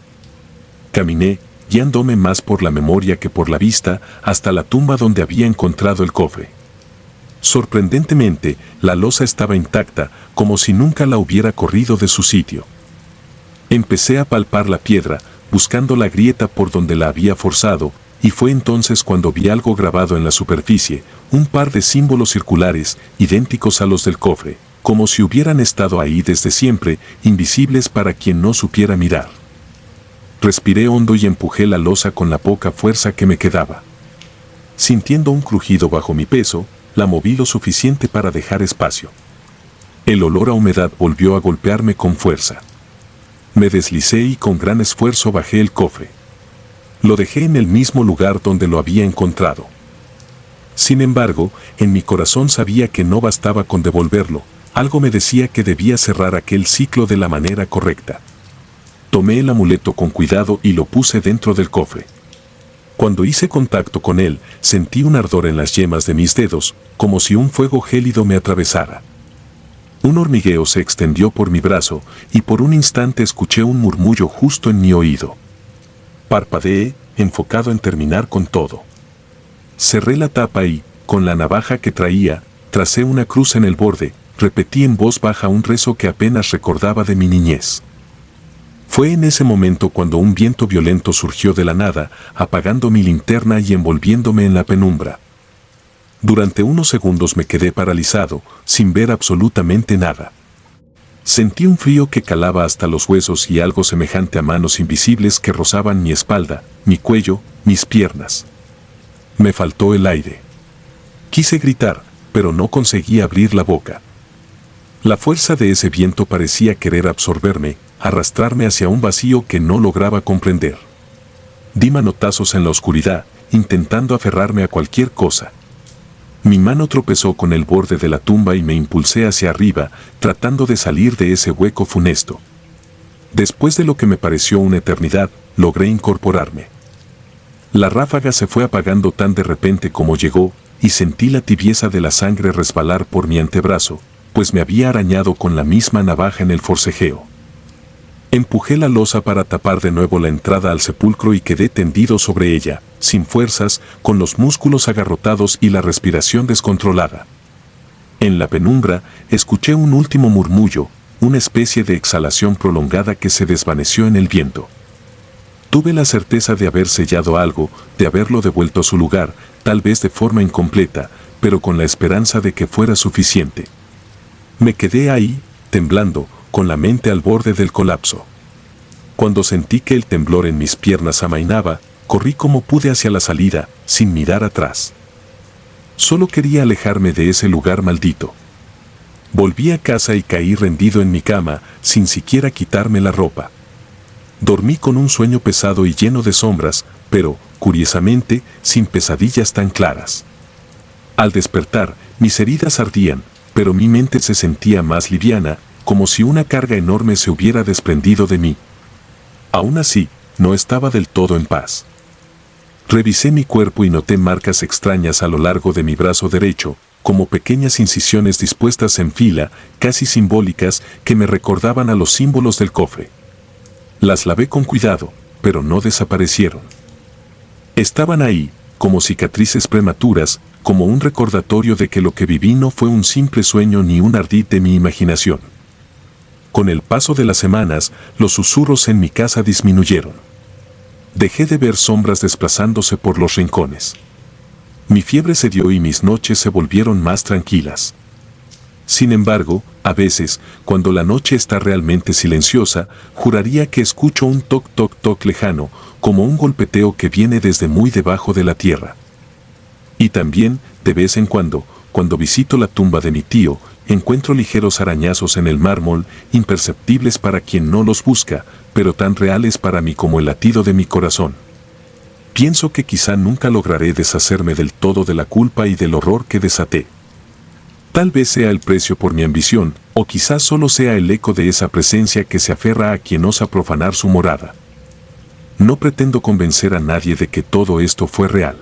Caminé, guiándome más por la memoria que por la vista, hasta la tumba donde había encontrado el cofre. Sorprendentemente, la losa estaba intacta, como si nunca la hubiera corrido de su sitio. Empecé a palpar la piedra, buscando la grieta por donde la había forzado, y fue entonces cuando vi algo grabado en la superficie, un par de símbolos circulares, idénticos a los del cofre, como si hubieran estado ahí desde siempre, invisibles para quien no supiera mirar. Respiré hondo y empujé la losa con la poca fuerza que me quedaba. Sintiendo un crujido bajo mi peso, la moví lo suficiente para dejar espacio. El olor a humedad volvió a golpearme con fuerza. Me deslicé y con gran esfuerzo bajé el cofre. Lo dejé en el mismo lugar donde lo había encontrado. Sin embargo, en mi corazón sabía que no bastaba con devolverlo, algo me decía que debía cerrar aquel ciclo de la manera correcta. Tomé el amuleto con cuidado y lo puse dentro del cofre. Cuando hice contacto con él, sentí un ardor en las yemas de mis dedos, como si un fuego gélido me atravesara. Un hormigueo se extendió por mi brazo y por un instante escuché un murmullo justo en mi oído. Parpadeé, enfocado en terminar con todo. Cerré la tapa y, con la navaja que traía, tracé una cruz en el borde, repetí en voz baja un rezo que apenas recordaba de mi niñez. Fue en ese momento cuando un viento violento surgió de la nada, apagando mi linterna y envolviéndome en la penumbra. Durante unos segundos me quedé paralizado, sin ver absolutamente nada. Sentí un frío que calaba hasta los huesos y algo semejante a manos invisibles que rozaban mi espalda, mi cuello, mis piernas. Me faltó el aire. Quise gritar, pero no conseguí abrir la boca. La fuerza de ese viento parecía querer absorberme, arrastrarme hacia un vacío que no lograba comprender. Di manotazos en la oscuridad, intentando aferrarme a cualquier cosa. Mi mano tropezó con el borde de la tumba y me impulsé hacia arriba, tratando de salir de ese hueco funesto. Después de lo que me pareció una eternidad, logré incorporarme. La ráfaga se fue apagando tan de repente como llegó, y sentí la tibieza de la sangre resbalar por mi antebrazo, pues me había arañado con la misma navaja en el forcejeo. Empujé la losa para tapar de nuevo la entrada al sepulcro y quedé tendido sobre ella, sin fuerzas, con los músculos agarrotados y la respiración descontrolada. En la penumbra, escuché un último murmullo, una especie de exhalación prolongada que se desvaneció en el viento. Tuve la certeza de haber sellado algo, de haberlo devuelto a su lugar, tal vez de forma incompleta, pero con la esperanza de que fuera suficiente. Me quedé ahí, temblando, con la mente al borde del colapso. Cuando sentí que el temblor en mis piernas amainaba, corrí como pude hacia la salida, sin mirar atrás. Solo quería alejarme de ese lugar maldito. Volví a casa y caí rendido en mi cama, sin siquiera quitarme la ropa. Dormí con un sueño pesado y lleno de sombras, pero, curiosamente, sin pesadillas tan claras. Al despertar, mis heridas ardían, pero mi mente se sentía más liviana, como si una carga enorme se hubiera desprendido de mí. Aún así, no estaba del todo en paz. Revisé mi cuerpo y noté marcas extrañas a lo largo de mi brazo derecho, como pequeñas incisiones dispuestas en fila, casi simbólicas, que me recordaban a los símbolos del cofre. Las lavé con cuidado, pero no desaparecieron. Estaban ahí, como cicatrices prematuras, como un recordatorio de que lo que viví no fue un simple sueño ni un ardid de mi imaginación. Con el paso de las semanas, los susurros en mi casa disminuyeron. Dejé de ver sombras desplazándose por los rincones. Mi fiebre cedió y mis noches se volvieron más tranquilas. Sin embargo, a veces, cuando la noche está realmente silenciosa, juraría que escucho un toc toc toc lejano, como un golpeteo que viene desde muy debajo de la tierra. Y también, de vez en cuando visito la tumba de mi tío, encuentro ligeros arañazos en el mármol, imperceptibles para quien no los busca, pero tan reales para mí como el latido de mi corazón. Pienso que quizá nunca lograré deshacerme del todo de la culpa y del horror que desaté. Tal vez sea el precio por mi ambición, o quizás solo sea el eco de esa presencia que se aferra a quien osa profanar su morada. No pretendo convencer a nadie de que todo esto fue real.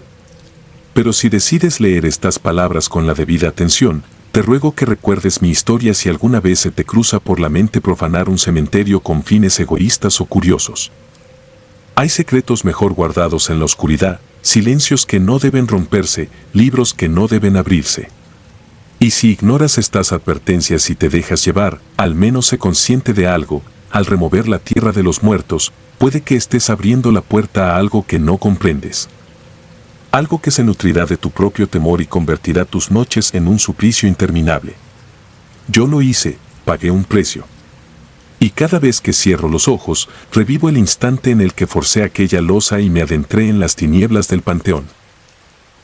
Pero si decides leer estas palabras con la debida atención, te ruego que recuerdes mi historia si alguna vez se te cruza por la mente profanar un cementerio con fines egoístas o curiosos. Hay secretos mejor guardados en la oscuridad, silencios que no deben romperse, libros que no deben abrirse. Y si ignoras estas advertencias y te dejas llevar, al menos sé consciente de algo: al remover la tierra de los muertos, puede que estés abriendo la puerta a algo que no comprendes. Algo que se nutrirá de tu propio temor y convertirá tus noches en un suplicio interminable. Yo lo hice, pagué un precio. Y cada vez que cierro los ojos, revivo el instante en el que forcé aquella losa y me adentré en las tinieblas del panteón.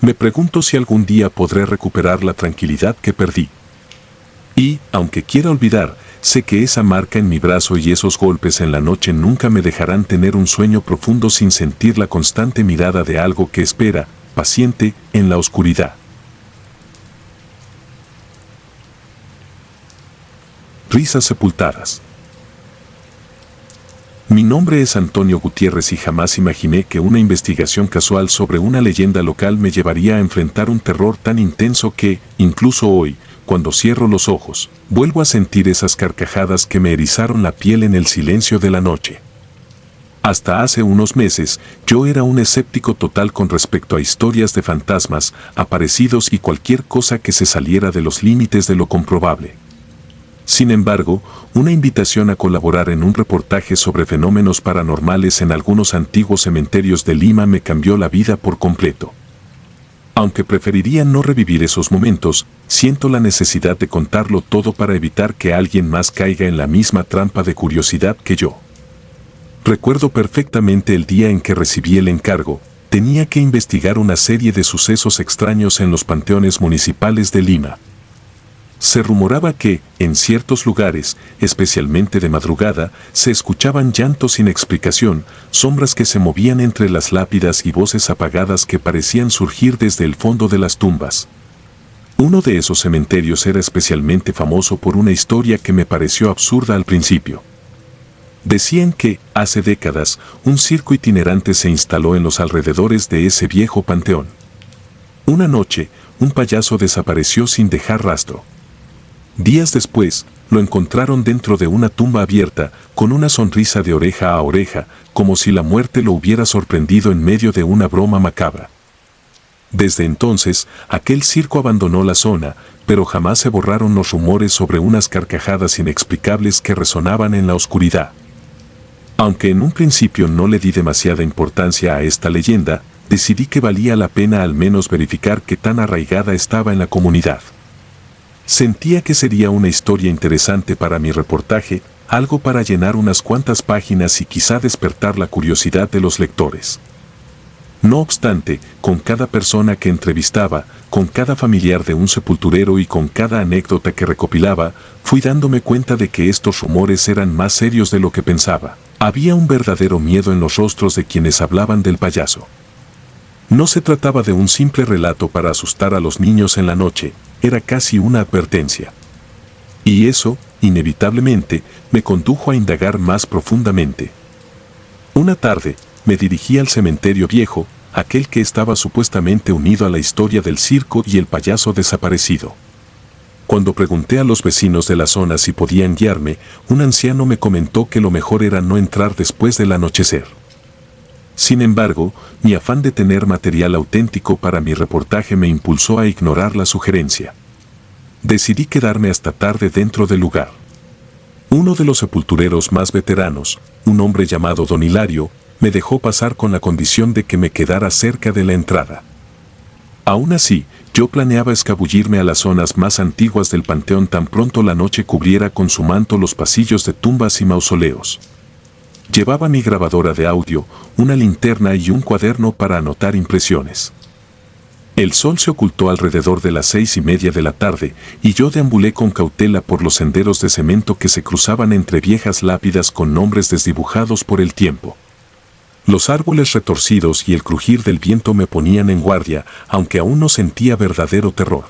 Me pregunto si algún día podré recuperar la tranquilidad que perdí. Y, aunque quiera olvidar, sé que esa marca en mi brazo y esos golpes en la noche nunca me dejarán tener un sueño profundo sin sentir la constante mirada de algo que espera, paciente, en la oscuridad. Risas sepultadas. Mi nombre es Antonio Gutiérrez y jamás imaginé que una investigación casual sobre una leyenda local me llevaría a enfrentar un terror tan intenso que, incluso hoy, cuando cierro los ojos, vuelvo a sentir esas carcajadas que me erizaron la piel en el silencio de la noche. Hasta hace unos meses, yo era un escéptico total con respecto a historias de fantasmas, aparecidos y cualquier cosa que se saliera de los límites de lo comprobable. Sin embargo, una invitación a colaborar en un reportaje sobre fenómenos paranormales en algunos antiguos cementerios de Lima me cambió la vida por completo. Aunque preferiría no revivir esos momentos, siento la necesidad de contarlo todo para evitar que alguien más caiga en la misma trampa de curiosidad que yo. Recuerdo perfectamente el día en que recibí el encargo. Tenía que investigar una serie de sucesos extraños en los panteones municipales de Lima. Se rumoraba que, en ciertos lugares, especialmente de madrugada, se escuchaban llantos sin explicación, sombras que se movían entre las lápidas y voces apagadas que parecían surgir desde el fondo de las tumbas. Uno de esos cementerios era especialmente famoso por una historia que me pareció absurda al principio. Decían que, hace décadas, un circo itinerante se instaló en los alrededores de ese viejo panteón. Una noche, un payaso desapareció sin dejar rastro. Días después, lo encontraron dentro de una tumba abierta, con una sonrisa de oreja a oreja, como si la muerte lo hubiera sorprendido en medio de una broma macabra. Desde entonces, aquel circo abandonó la zona, pero jamás se borraron los rumores sobre unas carcajadas inexplicables que resonaban en la oscuridad. Aunque en un principio no le di demasiada importancia a esta leyenda, decidí que valía la pena al menos verificar qué tan arraigada estaba en la comunidad. Sentía que sería una historia interesante para mi reportaje, algo para llenar unas cuantas páginas y quizá despertar la curiosidad de los lectores. No obstante, con cada persona que entrevistaba, con cada familiar de un sepulturero y con cada anécdota que recopilaba, fui dándome cuenta de que estos rumores eran más serios de lo que pensaba. Había un verdadero miedo en los rostros de quienes hablaban del payaso. No se trataba de un simple relato para asustar a los niños en la noche, era casi una advertencia. Y eso, inevitablemente, me condujo a indagar más profundamente. Una tarde, me dirigí al cementerio viejo, aquel que estaba supuestamente unido a la historia del circo y el payaso desaparecido. Cuando pregunté a los vecinos de la zona si podían guiarme, un anciano me comentó que lo mejor era no entrar después del anochecer. Sin embargo, mi afán de tener material auténtico para mi reportaje me impulsó a ignorar la sugerencia. Decidí quedarme hasta tarde dentro del lugar. Uno de los sepultureros más veteranos, un hombre llamado Don Hilario, me dejó pasar con la condición de que me quedara cerca de la entrada. Aún así, yo planeaba escabullirme a las zonas más antiguas del panteón tan pronto la noche cubriera con su manto los pasillos de tumbas y mausoleos. Llevaba mi grabadora de audio, una linterna y un cuaderno para anotar impresiones. El sol se ocultó alrededor de las 6:30 de la tarde, y yo deambulé con cautela por los senderos de cemento que se cruzaban entre viejas lápidas con nombres desdibujados por el tiempo. Los árboles retorcidos y el crujir del viento me ponían en guardia, aunque aún no sentía verdadero terror.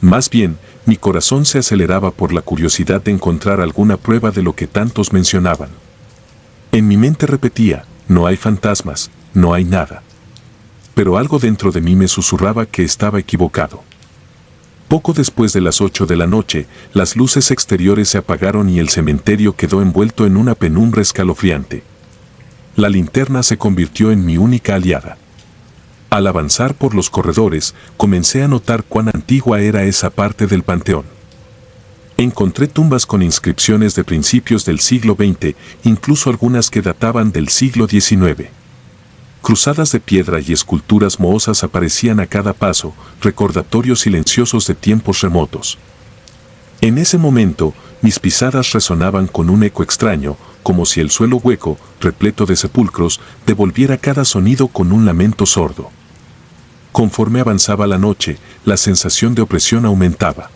Más bien, mi corazón se aceleraba por la curiosidad de encontrar alguna prueba de lo que tantos mencionaban. En mi mente repetía, no hay fantasmas, no hay nada. Pero algo dentro de mí me susurraba que estaba equivocado. Poco después de las 8 de la noche, las luces exteriores se apagaron y el cementerio quedó envuelto en una penumbra escalofriante. La linterna se convirtió en mi única aliada. Al avanzar por los corredores, comencé a notar cuán antigua era esa parte del panteón. Encontré tumbas con inscripciones de principios del siglo XX, incluso algunas que databan del siglo XIX. Cruzadas de piedra y esculturas mohosas aparecían a cada paso, recordatorios silenciosos de tiempos remotos. En ese momento, mis pisadas resonaban con un eco extraño, como si el suelo hueco, repleto de sepulcros, devolviera cada sonido con un lamento sordo. Conforme avanzaba la noche, la sensación de opresión aumentaba.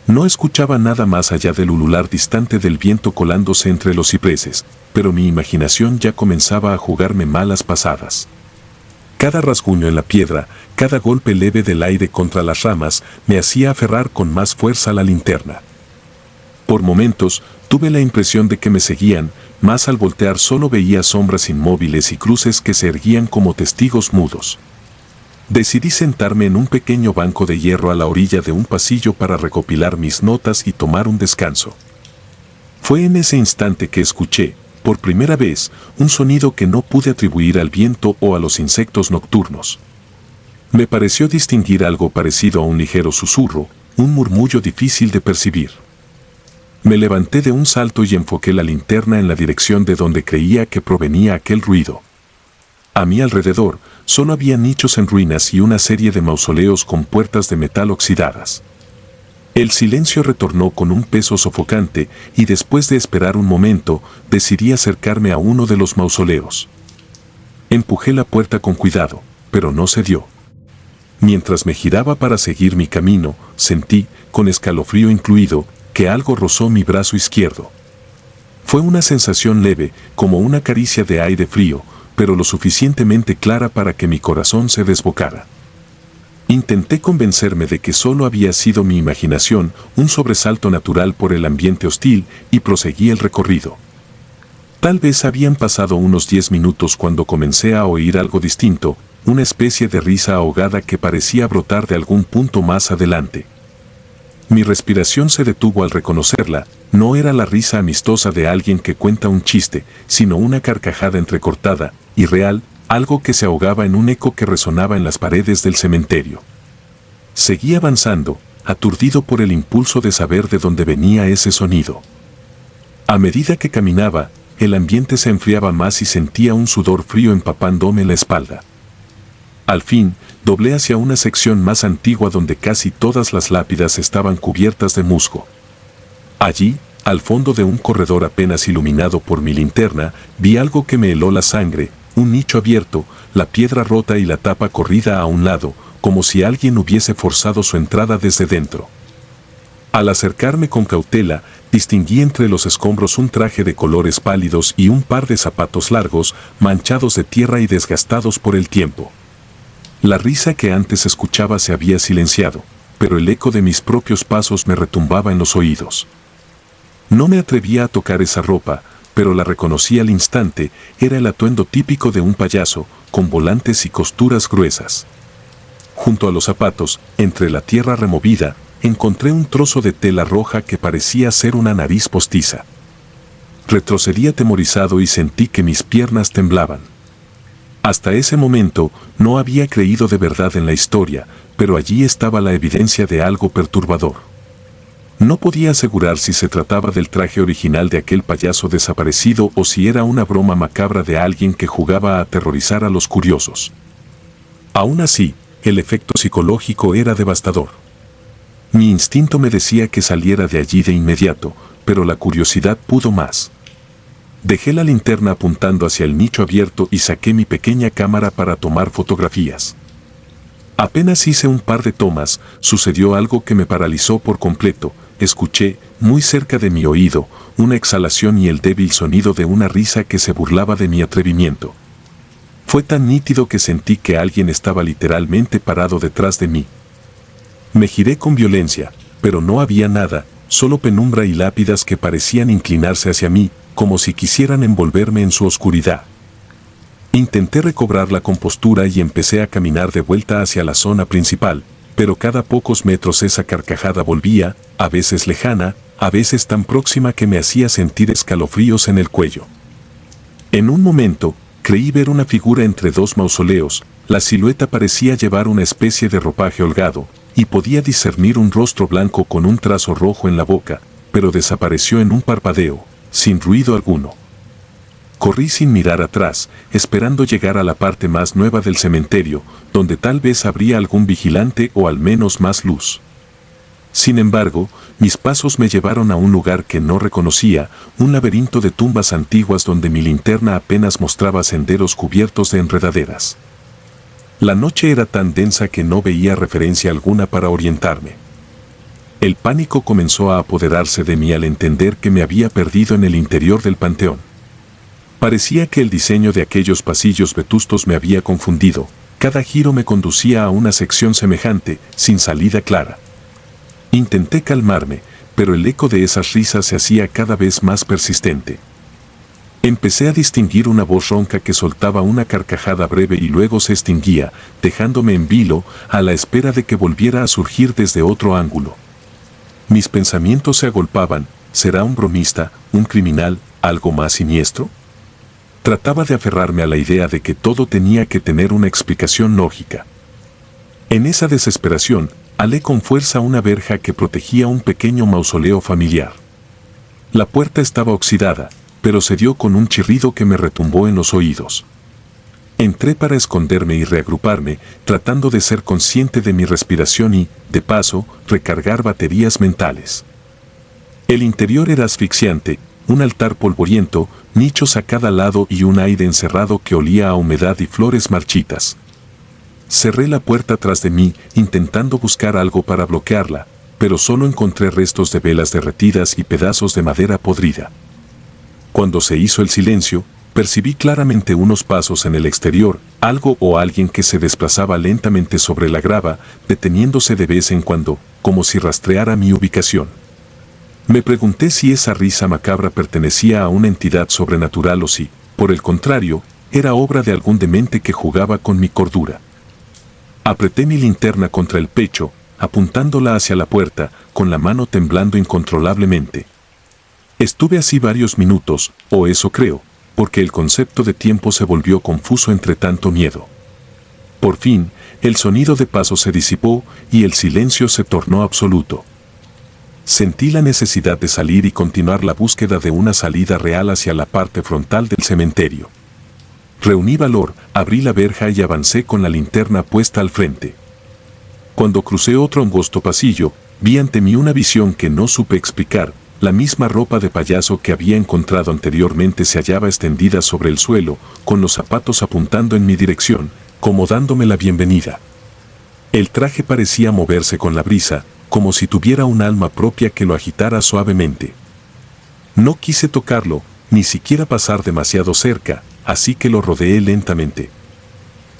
No escuchaba nada más allá del ulular distante del viento colándose entre los cipreses, pero mi imaginación ya comenzaba a jugarme malas pasadas. Cada rasguño en la piedra, cada golpe leve del aire contra las ramas, me hacía aferrar con más fuerza la linterna. Por momentos, Tuve la impresión de que me seguían, mas al voltear solo veía sombras inmóviles y cruces que se erguían como testigos mudos. Decidí sentarme en un pequeño banco de hierro a la orilla de un pasillo para recopilar mis notas y tomar un descanso. Fue en ese instante que escuché, por primera vez, un sonido que no pude atribuir al viento o a los insectos nocturnos. Me pareció distinguir algo parecido a un ligero susurro, un murmullo difícil de percibir. Me levanté de un salto y enfoqué la linterna en la dirección de donde creía que provenía aquel ruido. A mi alrededor, solo había nichos en ruinas y una serie de mausoleos con puertas de metal oxidadas. El silencio retornó con un peso sofocante y después de esperar un momento, decidí acercarme a uno de los mausoleos. Empujé la puerta con cuidado, pero no cedió. Mientras me giraba para seguir mi camino, sentí, con escalofrío incluido, que algo rozó mi brazo izquierdo. Fue una sensación leve, como una caricia de aire frío, pero lo suficientemente clara para que mi corazón se desbocara. Intenté convencerme de que solo había sido mi imaginación, un sobresalto natural por el ambiente hostil, y proseguí el recorrido. Tal vez habían pasado unos 10 minutos cuando comencé a oír algo distinto, una especie de risa ahogada que parecía brotar de algún punto más adelante. Mi respiración se detuvo al reconocerla. No era la risa amistosa de alguien que cuenta un chiste, sino una carcajada entrecortada, irreal, algo que se ahogaba en un eco que resonaba en las paredes del cementerio. Seguí avanzando, aturdido por el impulso de saber de dónde venía ese sonido. A medida que caminaba, el ambiente se enfriaba más y sentía un sudor frío empapándome la espalda. Al fin, doblé hacia una sección más antigua donde casi todas las lápidas estaban cubiertas de musgo. Allí, al fondo de un corredor apenas iluminado por mi linterna, vi algo que me heló la sangre, un nicho abierto, la piedra rota y la tapa corrida a un lado, como si alguien hubiese forzado su entrada desde dentro. Al acercarme con cautela, distinguí entre los escombros un traje de colores pálidos y un par de zapatos largos, manchados de tierra y desgastados por el tiempo. La risa que antes escuchaba se había silenciado, pero el eco de mis propios pasos me retumbaba en los oídos. No me atrevía a tocar esa ropa, pero la reconocí al instante. Era el atuendo típico de un payaso, con volantes y costuras gruesas. Junto a los zapatos, entre la tierra removida, encontré un trozo de tela roja que parecía ser una nariz postiza. Retrocedí atemorizado y sentí que mis piernas temblaban. Hasta ese momento, no había creído de verdad en la historia, pero allí estaba la evidencia de algo perturbador. No podía asegurar si se trataba del traje original de aquel payaso desaparecido o si era una broma macabra de alguien que jugaba a aterrorizar a los curiosos. Aún así, el efecto psicológico era devastador. Mi instinto me decía que saliera de allí de inmediato, pero la curiosidad pudo más. Dejé la linterna apuntando hacia el nicho abierto y saqué mi pequeña cámara para tomar fotografías. Apenas hice un par de tomas, sucedió algo que me paralizó por completo. Escuché, muy cerca de mi oído, una exhalación y el débil sonido de una risa que se burlaba de mi atrevimiento. Fue tan nítido que sentí que alguien estaba literalmente parado detrás de mí. Me giré con violencia, pero no había nada, solo penumbra y lápidas que parecían inclinarse hacia mí, como si quisieran envolverme en su oscuridad. Intenté recobrar la compostura y empecé a caminar de vuelta hacia la zona principal, pero cada pocos metros esa carcajada volvía, a veces lejana, a veces tan próxima que me hacía sentir escalofríos en el cuello. En un momento, creí ver una figura entre dos mausoleos. La silueta parecía llevar una especie de ropaje holgado, y podía discernir un rostro blanco con un trazo rojo en la boca, pero desapareció en un parpadeo, sin ruido alguno. Corrí sin mirar atrás, esperando llegar a la parte más nueva del cementerio, donde tal vez habría algún vigilante o al menos más luz. Sin embargo, mis pasos me llevaron a un lugar que no reconocía, un laberinto de tumbas antiguas donde mi linterna apenas mostraba senderos cubiertos de enredaderas. La noche era tan densa que no veía referencia alguna para orientarme. El pánico comenzó a apoderarse de mí al entender que me había perdido en el interior del panteón. Parecía que el diseño de aquellos pasillos vetustos me había confundido. Cada giro me conducía a una sección semejante, sin salida clara. Intenté calmarme, pero el eco de esas risas se hacía cada vez más persistente. Empecé a distinguir una voz ronca que soltaba una carcajada breve y luego se extinguía, dejándome en vilo, a la espera de que volviera a surgir desde otro ángulo. Mis pensamientos se agolpaban: ¿será un bromista, un criminal, algo más siniestro? Trataba de aferrarme a la idea de que todo tenía que tener una explicación lógica. En esa desesperación, alé con fuerza una verja que protegía un pequeño mausoleo familiar. La puerta estaba oxidada, pero se dio con un chirrido que me retumbó en los oídos. Entré para esconderme y reagruparme, tratando de ser consciente de mi respiración y, de paso, recargar baterías mentales. El interior era asfixiante, un altar polvoriento, nichos a cada lado y un aire encerrado que olía a humedad y flores marchitas. Cerré la puerta tras de mí, intentando buscar algo para bloquearla, pero solo encontré restos de velas derretidas y pedazos de madera podrida. Cuando se hizo el silencio, percibí claramente unos pasos en el exterior, algo o alguien que se desplazaba lentamente sobre la grava, deteniéndose de vez en cuando, como si rastreara mi ubicación. Me pregunté si esa risa macabra pertenecía a una entidad sobrenatural o si, por el contrario, era obra de algún demente que jugaba con mi cordura. Apreté mi linterna contra el pecho, apuntándola hacia la puerta, con la mano temblando incontrolablemente. Estuve así varios minutos, o eso creo, porque el concepto de tiempo se volvió confuso entre tanto miedo. Por fin, el sonido de pasos se disipó y el silencio se tornó absoluto. Sentí la necesidad de salir y continuar la búsqueda de una salida real hacia la parte frontal del cementerio. Reuní valor, abrí la verja y avancé con la linterna puesta al frente. Cuando crucé otro angosto pasillo, vi ante mí una visión que no supe explicar. La misma ropa de payaso que había encontrado anteriormente se hallaba extendida sobre el suelo, con los zapatos apuntando en mi dirección, como dándome la bienvenida. El traje parecía moverse con la brisa, como si tuviera un alma propia que lo agitara suavemente. No quise tocarlo, ni siquiera pasar demasiado cerca, así que lo rodeé lentamente.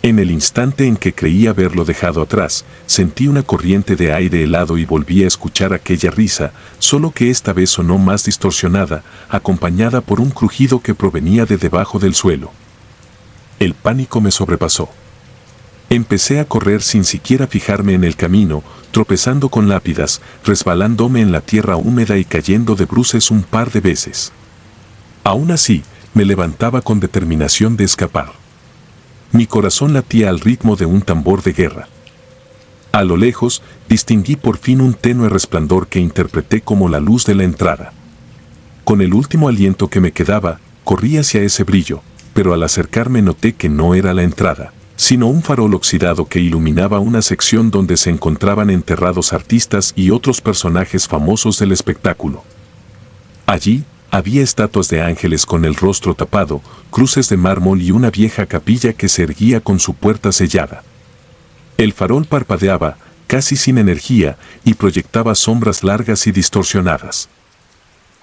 En el instante en que creí haberlo dejado atrás, sentí una corriente de aire helado y volví a escuchar aquella risa, solo que esta vez sonó más distorsionada, acompañada por un crujido que provenía de debajo del suelo. El pánico me sobrepasó. Empecé a correr sin siquiera fijarme en el camino, tropezando con lápidas, resbalándome en la tierra húmeda y cayendo de bruces un par de veces. Aún así, me levantaba con determinación de escapar. Mi corazón latía al ritmo de un tambor de guerra. A lo lejos, distinguí por fin un tenue resplandor que interpreté como la luz de la entrada. Con el último aliento que me quedaba, corrí hacia ese brillo, pero al acercarme noté que no era la entrada, sino un farol oxidado que iluminaba una sección donde se encontraban enterrados artistas y otros personajes famosos del espectáculo. Allí, había estatuas de ángeles con el rostro tapado, cruces de mármol y una vieja capilla que se erguía con su puerta sellada. El farol parpadeaba, casi sin energía, y proyectaba sombras largas y distorsionadas.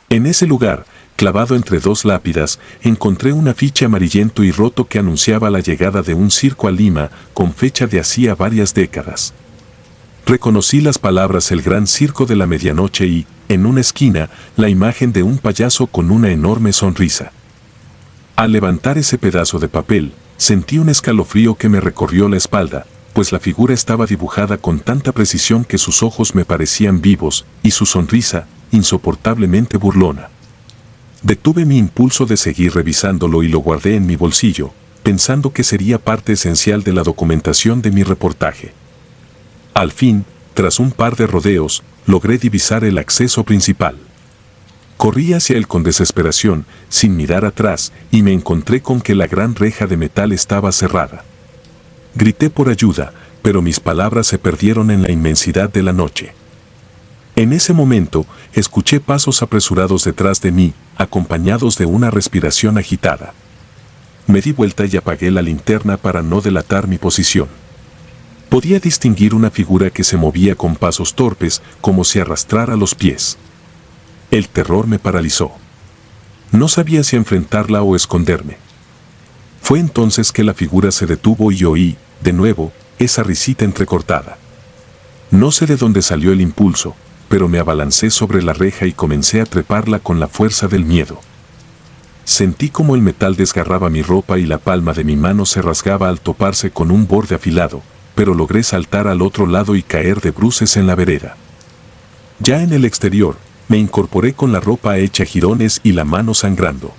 En ese lugar, clavado entre dos lápidas, encontré un afiche amarillento y roto que anunciaba la llegada de un circo a Lima, con fecha de hacía varias décadas. Reconocí las palabras "El Gran Circo de la Medianoche" y, en una esquina, la imagen de un payaso con una enorme sonrisa. Al levantar ese pedazo de papel, sentí un escalofrío que me recorrió la espalda, pues la figura estaba dibujada con tanta precisión que sus ojos me parecían vivos, y su sonrisa, insoportablemente burlona. Detuve mi impulso de seguir revisándolo y lo guardé en mi bolsillo, pensando que sería parte esencial de la documentación de mi reportaje. Al fin, tras un par de rodeos, logré divisar el acceso principal. Corrí hacia él con desesperación, sin mirar atrás, y me encontré con que la gran reja de metal estaba cerrada. Grité por ayuda, pero mis palabras se perdieron en la inmensidad de la noche. En ese momento, escuché pasos apresurados detrás de mí, acompañados de una respiración agitada. Me di vuelta y apagué la linterna para no delatar mi posición. Podía distinguir una figura que se movía con pasos torpes, como si arrastrara los pies. El terror me paralizó. No sabía si enfrentarla o esconderme. Fue entonces que la figura se detuvo y oí, de nuevo, esa risita entrecortada. No sé de dónde salió el impulso, pero me abalancé sobre la reja y comencé a treparla con la fuerza del miedo. Sentí como el metal desgarraba mi ropa y la palma de mi mano se rasgaba al toparse con un borde afilado, pero logré saltar al otro lado y caer de bruces en la vereda. Ya en el exterior, me incorporé con la ropa hecha jirones y la mano sangrando.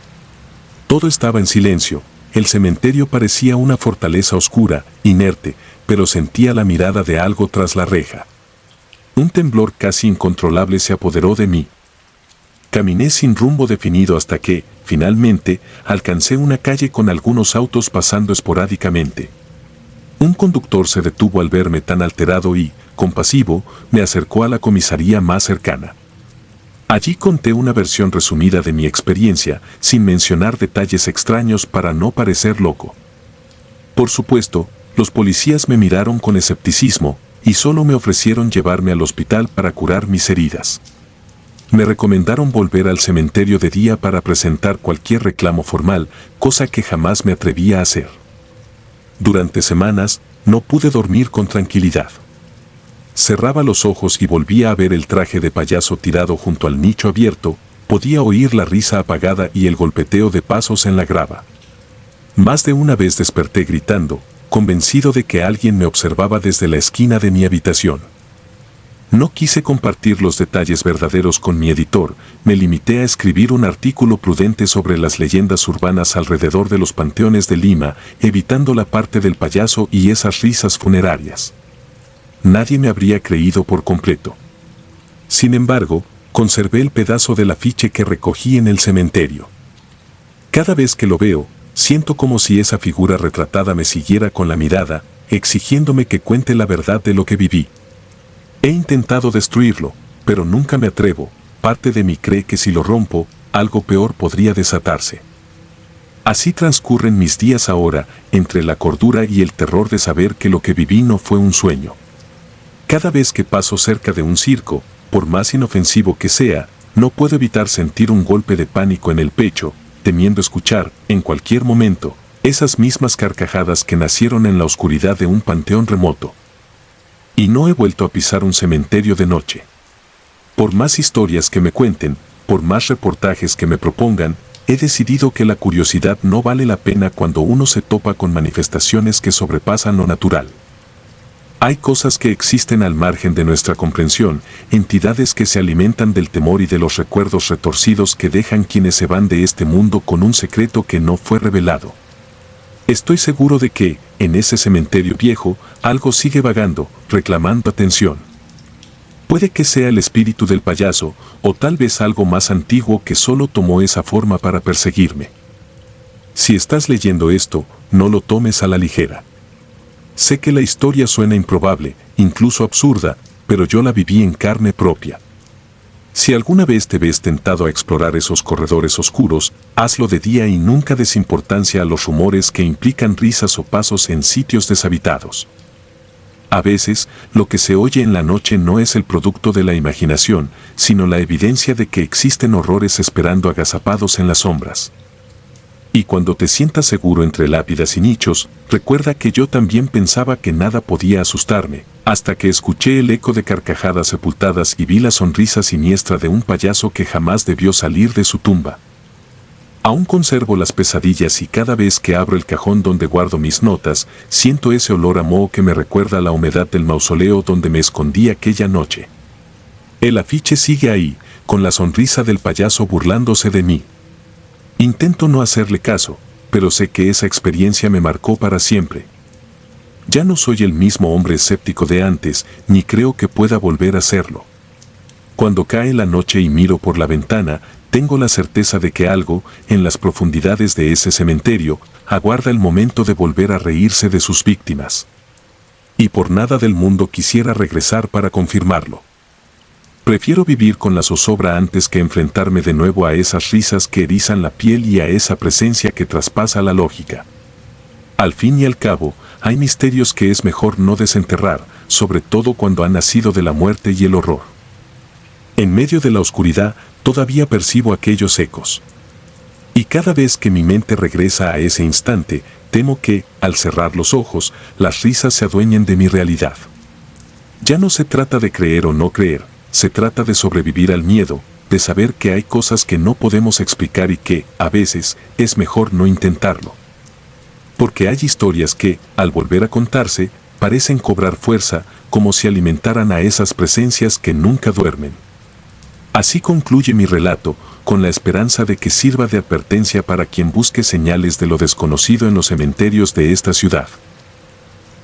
Todo estaba en silencio, el cementerio parecía una fortaleza oscura, inerte, pero sentía la mirada de algo tras la reja. Un temblor casi incontrolable se apoderó de mí. Caminé sin rumbo definido hasta que, finalmente, alcancé una calle con algunos autos pasando esporádicamente. Un conductor se detuvo al verme tan alterado y, compasivo, me acercó a la comisaría más cercana. Allí conté una versión resumida de mi experiencia, sin mencionar detalles extraños para no parecer loco. Por supuesto, los policías me miraron con escepticismo y solo me ofrecieron llevarme al hospital para curar mis heridas. Me recomendaron volver al cementerio de día para presentar cualquier reclamo formal, cosa que jamás me atrevía a hacer. Durante semanas, no pude dormir con tranquilidad. Cerraba los ojos y volvía a ver el traje de payaso tirado junto al nicho abierto, podía oír la risa apagada y el golpeteo de pasos en la grava. Más de una vez desperté gritando, convencido de que alguien me observaba desde la esquina de mi habitación. No quise compartir los detalles verdaderos con mi editor, me limité a escribir un artículo prudente sobre las leyendas urbanas alrededor de los panteones de Lima, evitando la parte del payaso y esas risas funerarias. Nadie me habría creído por completo. Sin embargo, conservé el pedazo del afiche que recogí en el cementerio. Cada vez que lo veo, siento como si esa figura retratada me siguiera con la mirada, exigiéndome que cuente la verdad de lo que viví. He intentado destruirlo, pero nunca me atrevo. Parte de mí cree que si lo rompo, algo peor podría desatarse. Así transcurren mis días ahora, entre la cordura y el terror de saber que lo que viví no fue un sueño. Cada vez que paso cerca de un circo, por más inofensivo que sea, no puedo evitar sentir un golpe de pánico en el pecho, temiendo escuchar, en cualquier momento, esas mismas carcajadas que nacieron en la oscuridad de un panteón remoto. Y no he vuelto a pisar un cementerio de noche. Por más historias que me cuenten, por más reportajes que me propongan, he decidido que la curiosidad no vale la pena cuando uno se topa con manifestaciones que sobrepasan lo natural. Hay cosas que existen al margen de nuestra comprensión, entidades que se alimentan del temor y de los recuerdos retorcidos que dejan quienes se van de este mundo con un secreto que no fue revelado. Estoy seguro de que, en ese cementerio viejo, algo sigue vagando, reclamando atención. Puede que sea el espíritu del payaso, o tal vez algo más antiguo que solo tomó esa forma para perseguirme. Si estás leyendo esto, no lo tomes a la ligera. Sé que la historia suena improbable, incluso absurda, pero yo la viví en carne propia. Si alguna vez te ves tentado a explorar esos corredores oscuros, hazlo de día y nunca des importancia a los rumores que implican risas o pasos en sitios deshabitados. A veces, lo que se oye en la noche no es el producto de la imaginación, sino la evidencia de que existen horrores esperando agazapados en las sombras. Y cuando te sientas seguro entre lápidas y nichos, recuerda que yo también pensaba que nada podía asustarme, hasta que escuché el eco de carcajadas sepultadas y vi la sonrisa siniestra de un payaso que jamás debió salir de su tumba. Aún conservo las pesadillas y cada vez que abro el cajón donde guardo mis notas, siento ese olor a moho que me recuerda la humedad del mausoleo donde me escondí aquella noche. El afiche sigue ahí, con la sonrisa del payaso burlándose de mí. Intento no hacerle caso, pero sé que esa experiencia me marcó para siempre. Ya no soy el mismo hombre escéptico de antes, ni creo que pueda volver a serlo. Cuando cae la noche y miro por la ventana, tengo la certeza de que algo, en las profundidades de ese cementerio, aguarda el momento de volver a reírse de sus víctimas. Y por nada del mundo quisiera regresar para confirmarlo. Prefiero vivir con la zozobra antes que enfrentarme de nuevo a esas risas que erizan la piel y a esa presencia que traspasa la lógica. Al fin y al cabo, hay misterios que es mejor no desenterrar, sobre todo cuando han nacido de la muerte y el horror. En medio de la oscuridad, todavía percibo aquellos ecos. Y cada vez que mi mente regresa a ese instante, temo que, al cerrar los ojos, las risas se adueñen de mi realidad. Ya no se trata de creer o no creer, se trata de sobrevivir al miedo, de saber que hay cosas que no podemos explicar y que, a veces, es mejor no intentarlo. Porque hay historias que, al volver a contarse, parecen cobrar fuerza, como si alimentaran a esas presencias que nunca duermen. Así concluye mi relato, con la esperanza de que sirva de advertencia para quien busque señales de lo desconocido en los cementerios de esta ciudad.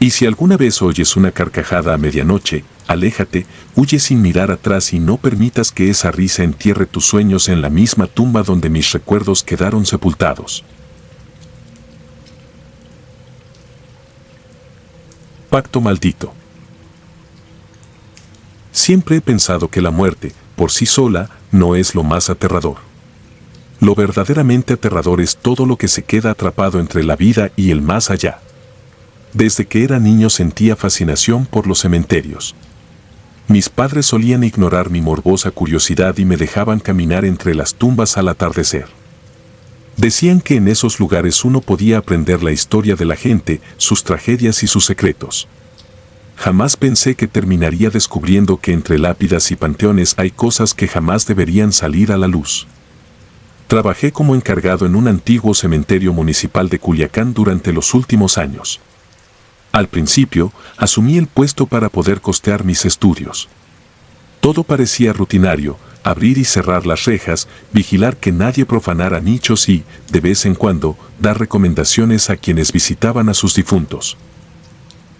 Y si alguna vez oyes una carcajada a medianoche, aléjate, huye sin mirar atrás y no permitas que esa risa entierre tus sueños en la misma tumba donde mis recuerdos quedaron sepultados. Pacto maldito. Siempre he pensado que la muerte, por sí sola, no es lo más aterrador. Lo verdaderamente aterrador es todo lo que se queda atrapado entre la vida y el más allá. Desde que era niño sentía fascinación por los cementerios. Mis padres solían ignorar mi morbosa curiosidad y me dejaban caminar entre las tumbas al atardecer. Decían que en esos lugares uno podía aprender la historia de la gente, sus tragedias y sus secretos. Jamás pensé que terminaría descubriendo que entre lápidas y panteones hay cosas que jamás deberían salir a la luz. Trabajé como encargado en un antiguo cementerio municipal de Culiacán durante los últimos años. Al principio, asumí el puesto para poder costear mis estudios. Todo parecía rutinario: abrir y cerrar las rejas, vigilar que nadie profanara nichos y, de vez en cuando, dar recomendaciones a quienes visitaban a sus difuntos.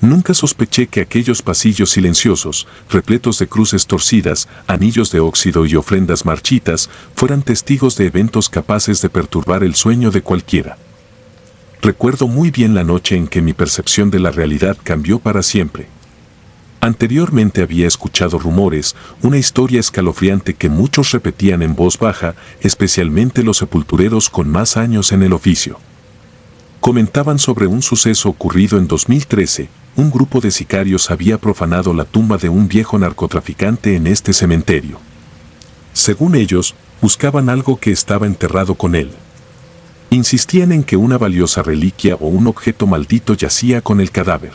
Nunca sospeché que aquellos pasillos silenciosos, repletos de cruces torcidas, anillos de óxido y ofrendas marchitas, fueran testigos de eventos capaces de perturbar el sueño de cualquiera. Recuerdo muy bien la noche en que mi percepción de la realidad cambió para siempre. Anteriormente había escuchado rumores, una historia escalofriante que muchos repetían en voz baja, especialmente los sepultureros con más años en el oficio. Comentaban sobre un suceso ocurrido en 2013, un grupo de sicarios había profanado la tumba de un viejo narcotraficante en este cementerio. Según ellos, buscaban algo que estaba enterrado con él. Insistían en que una valiosa reliquia o un objeto maldito yacía con el cadáver.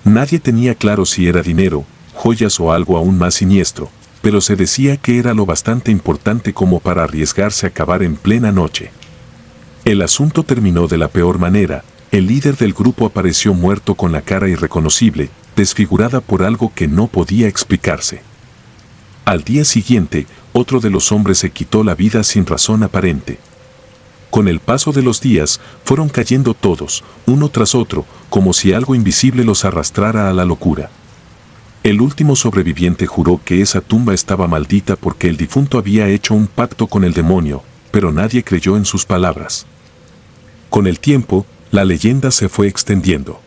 Nadie tenía claro si era dinero, joyas o algo aún más siniestro, pero se decía que era lo bastante importante como para arriesgarse a cavar en plena noche. El asunto terminó de la peor manera. El líder del grupo apareció muerto con la cara irreconocible, desfigurada por algo que no podía explicarse. Al día siguiente, otro de los hombres se quitó la vida sin razón aparente. Con el paso de los días, fueron cayendo todos, uno tras otro, como si algo invisible los arrastrara a la locura. El último sobreviviente juró que esa tumba estaba maldita porque el difunto había hecho un pacto con el demonio, pero nadie creyó en sus palabras. Con el tiempo, la leyenda se fue extendiendo.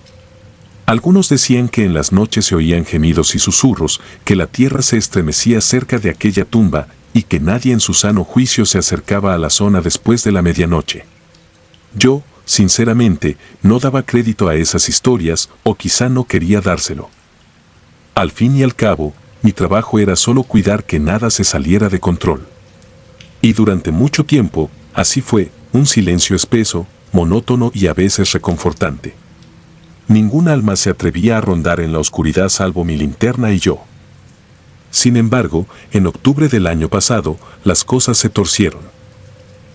Algunos decían que en las noches se oían gemidos y susurros, que la tierra se estremecía cerca de aquella tumba y que nadie en su sano juicio se acercaba a la zona después de la medianoche. Yo, sinceramente, no daba crédito a esas historias, o quizá no quería dárselo. Al fin y al cabo, mi trabajo era solo cuidar que nada se saliera de control. Y durante mucho tiempo, así fue, un silencio espeso, monótono y a veces reconfortante. Ningún alma se atrevía a rondar en la oscuridad salvo mi linterna y yo. Sin embargo, en octubre del año pasado, las cosas se torcieron.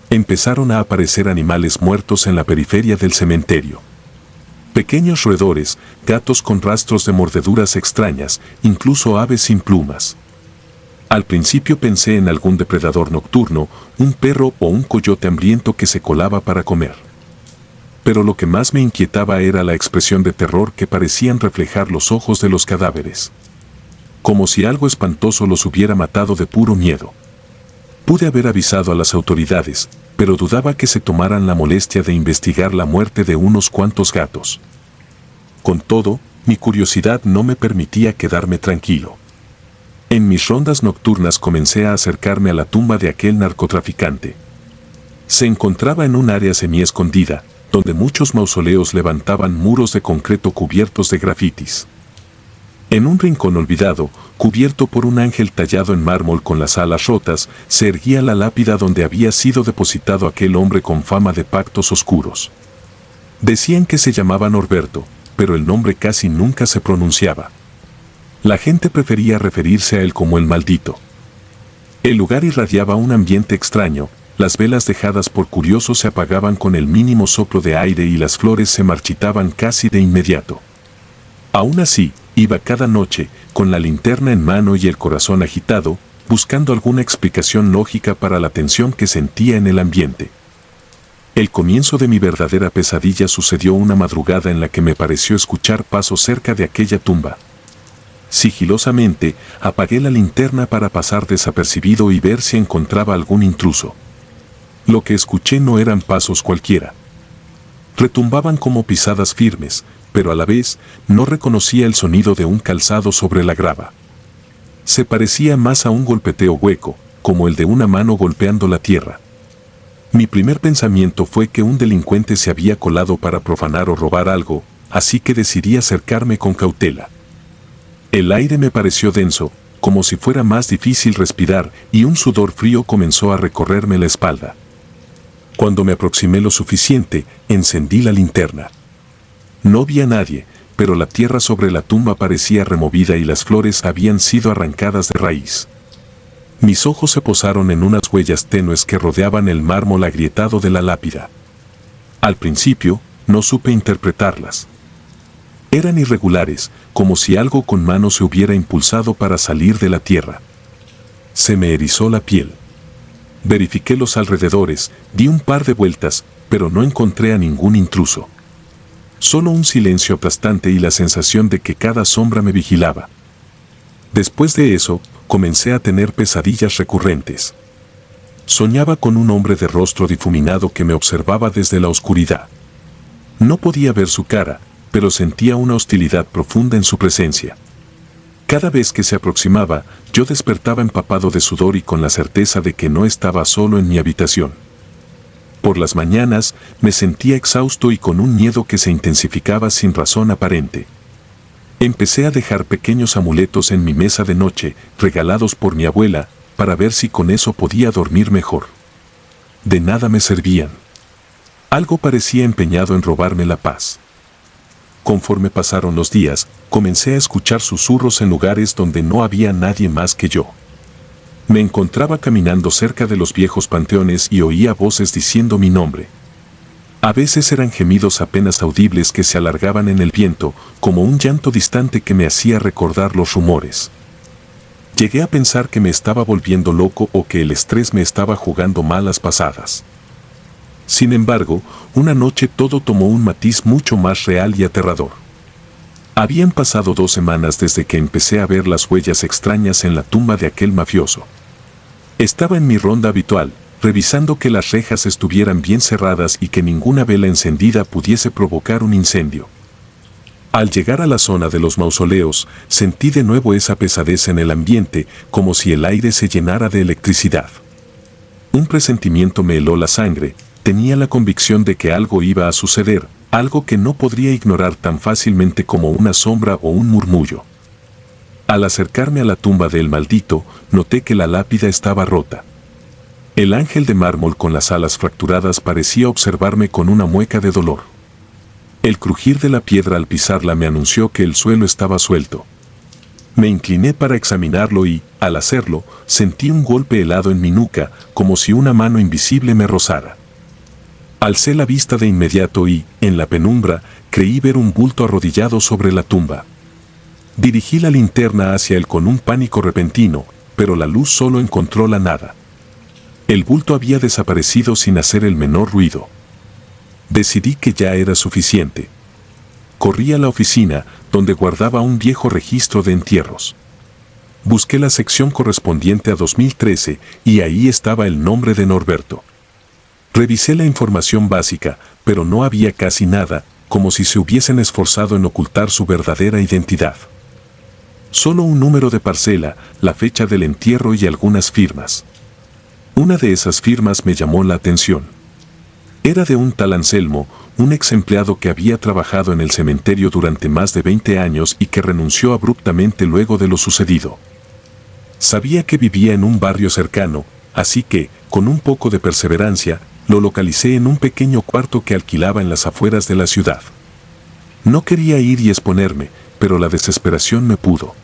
Empezaron a aparecer animales muertos en la periferia del cementerio. Pequeños roedores, gatos con rastros de mordeduras extrañas, incluso aves sin plumas. Al principio pensé en algún depredador nocturno, un perro o un coyote hambriento que se colaba para comer. Pero lo que más me inquietaba era la expresión de terror que parecían reflejar los ojos de los cadáveres. Como si algo espantoso los hubiera matado de puro miedo. Pude haber avisado a las autoridades, pero dudaba que se tomaran la molestia de investigar la muerte de unos cuantos gatos. Con todo, mi curiosidad no me permitía quedarme tranquilo. En mis rondas nocturnas comencé a acercarme a la tumba de aquel narcotraficante. Se encontraba en un área semi-escondida, donde muchos mausoleos levantaban muros de concreto cubiertos de grafitis. En un rincón olvidado, cubierto por un ángel tallado en mármol con las alas rotas, se erguía la lápida donde había sido depositado aquel hombre con fama de pactos oscuros. Decían que se llamaba Norberto, pero el nombre casi nunca se pronunciaba. La gente prefería referirse a él como el maldito. El lugar irradiaba un ambiente extraño, las velas dejadas por curiosos se apagaban con el mínimo soplo de aire y las flores se marchitaban casi de inmediato. Aún así, iba cada noche, con la linterna en mano y el corazón agitado, buscando alguna explicación lógica para la tensión que sentía en el ambiente. El comienzo de mi verdadera pesadilla sucedió una madrugada en la que me pareció escuchar pasos cerca de aquella tumba. Sigilosamente, apagué la linterna para pasar desapercibido y ver si encontraba algún intruso. Lo que escuché no eran pasos cualquiera. Retumbaban como pisadas firmes, pero a la vez no reconocía el sonido de un calzado sobre la grava. Se parecía más a un golpeteo hueco, como el de una mano golpeando la tierra. Mi primer pensamiento fue que un delincuente se había colado para profanar o robar algo, así que decidí acercarme con cautela. El aire me pareció denso, como si fuera más difícil respirar, y un sudor frío comenzó a recorrerme la espalda. Cuando me aproximé lo suficiente, encendí la linterna. No vi a nadie, pero la tierra sobre la tumba parecía removida y las flores habían sido arrancadas de raíz. Mis ojos se posaron en unas huellas tenues que rodeaban el mármol agrietado de la lápida. Al principio, no supe interpretarlas. Eran irregulares, como si algo con mano se hubiera impulsado para salir de la tierra. Se me erizó la piel. Verifiqué los alrededores, di un par de vueltas, pero no encontré a ningún intruso. Solo un silencio aplastante y la sensación de que cada sombra me vigilaba. Después de eso, comencé a tener pesadillas recurrentes. Soñaba con un hombre de rostro difuminado que me observaba desde la oscuridad. No podía ver su cara, pero sentía una hostilidad profunda en su presencia. Cada vez que se aproximaba, yo despertaba empapado de sudor y con la certeza de que no estaba solo en mi habitación. Por las mañanas, me sentía exhausto y con un miedo que se intensificaba sin razón aparente. Empecé a dejar pequeños amuletos en mi mesa de noche, regalados por mi abuela, para ver si con eso podía dormir mejor. De nada me servían. Algo parecía empeñado en robarme la paz. Conforme pasaron los días, comencé a escuchar susurros en lugares donde no había nadie más que yo. Me encontraba caminando cerca de los viejos panteones y oía voces diciendo mi nombre. A veces eran gemidos apenas audibles que se alargaban en el viento, como un llanto distante que me hacía recordar los rumores. Llegué a pensar que me estaba volviendo loco o que el estrés me estaba jugando malas pasadas. Sin embargo, una noche todo tomó un matiz mucho más real y aterrador. Habían pasado 2 semanas desde que empecé a ver las huellas extrañas en la tumba de aquel mafioso. Estaba en mi ronda habitual, revisando que las rejas estuvieran bien cerradas y que ninguna vela encendida pudiese provocar un incendio. Al llegar a la zona de los mausoleos, sentí de nuevo esa pesadez en el ambiente, como si el aire se llenara de electricidad. Un presentimiento me heló la sangre, tenía la convicción de que algo iba a suceder, algo que no podría ignorar tan fácilmente como una sombra o un murmullo. Al acercarme a la tumba del maldito, noté que la lápida estaba rota. El ángel de mármol con las alas fracturadas parecía observarme con una mueca de dolor. El crujir de la piedra al pisarla me anunció que el suelo estaba suelto. Me incliné para examinarlo y, al hacerlo, sentí un golpe helado en mi nuca, como si una mano invisible me rozara. Alcé la vista de inmediato y, en la penumbra, creí ver un bulto arrodillado sobre la tumba. Dirigí la linterna hacia él con un pánico repentino, pero la luz solo encontró la nada. El bulto había desaparecido sin hacer el menor ruido. Decidí que ya era suficiente. Corrí a la oficina, donde guardaba un viejo registro de entierros. Busqué la sección correspondiente a 2013 y ahí estaba el nombre de Norberto. Revisé la información básica, pero no había casi nada, como si se hubiesen esforzado en ocultar su verdadera identidad. Solo un número de parcela, la fecha del entierro y algunas firmas. Una de esas firmas me llamó la atención. Era de un tal Anselmo, un ex empleado que había trabajado en el cementerio durante más de 20 años y que renunció abruptamente luego de lo sucedido. Sabía que vivía en un barrio cercano, así que, con un poco de perseverancia, lo localicé en un pequeño cuarto que alquilaba en las afueras de la ciudad. No quería ir y exponerme, pero la desesperación me pudo.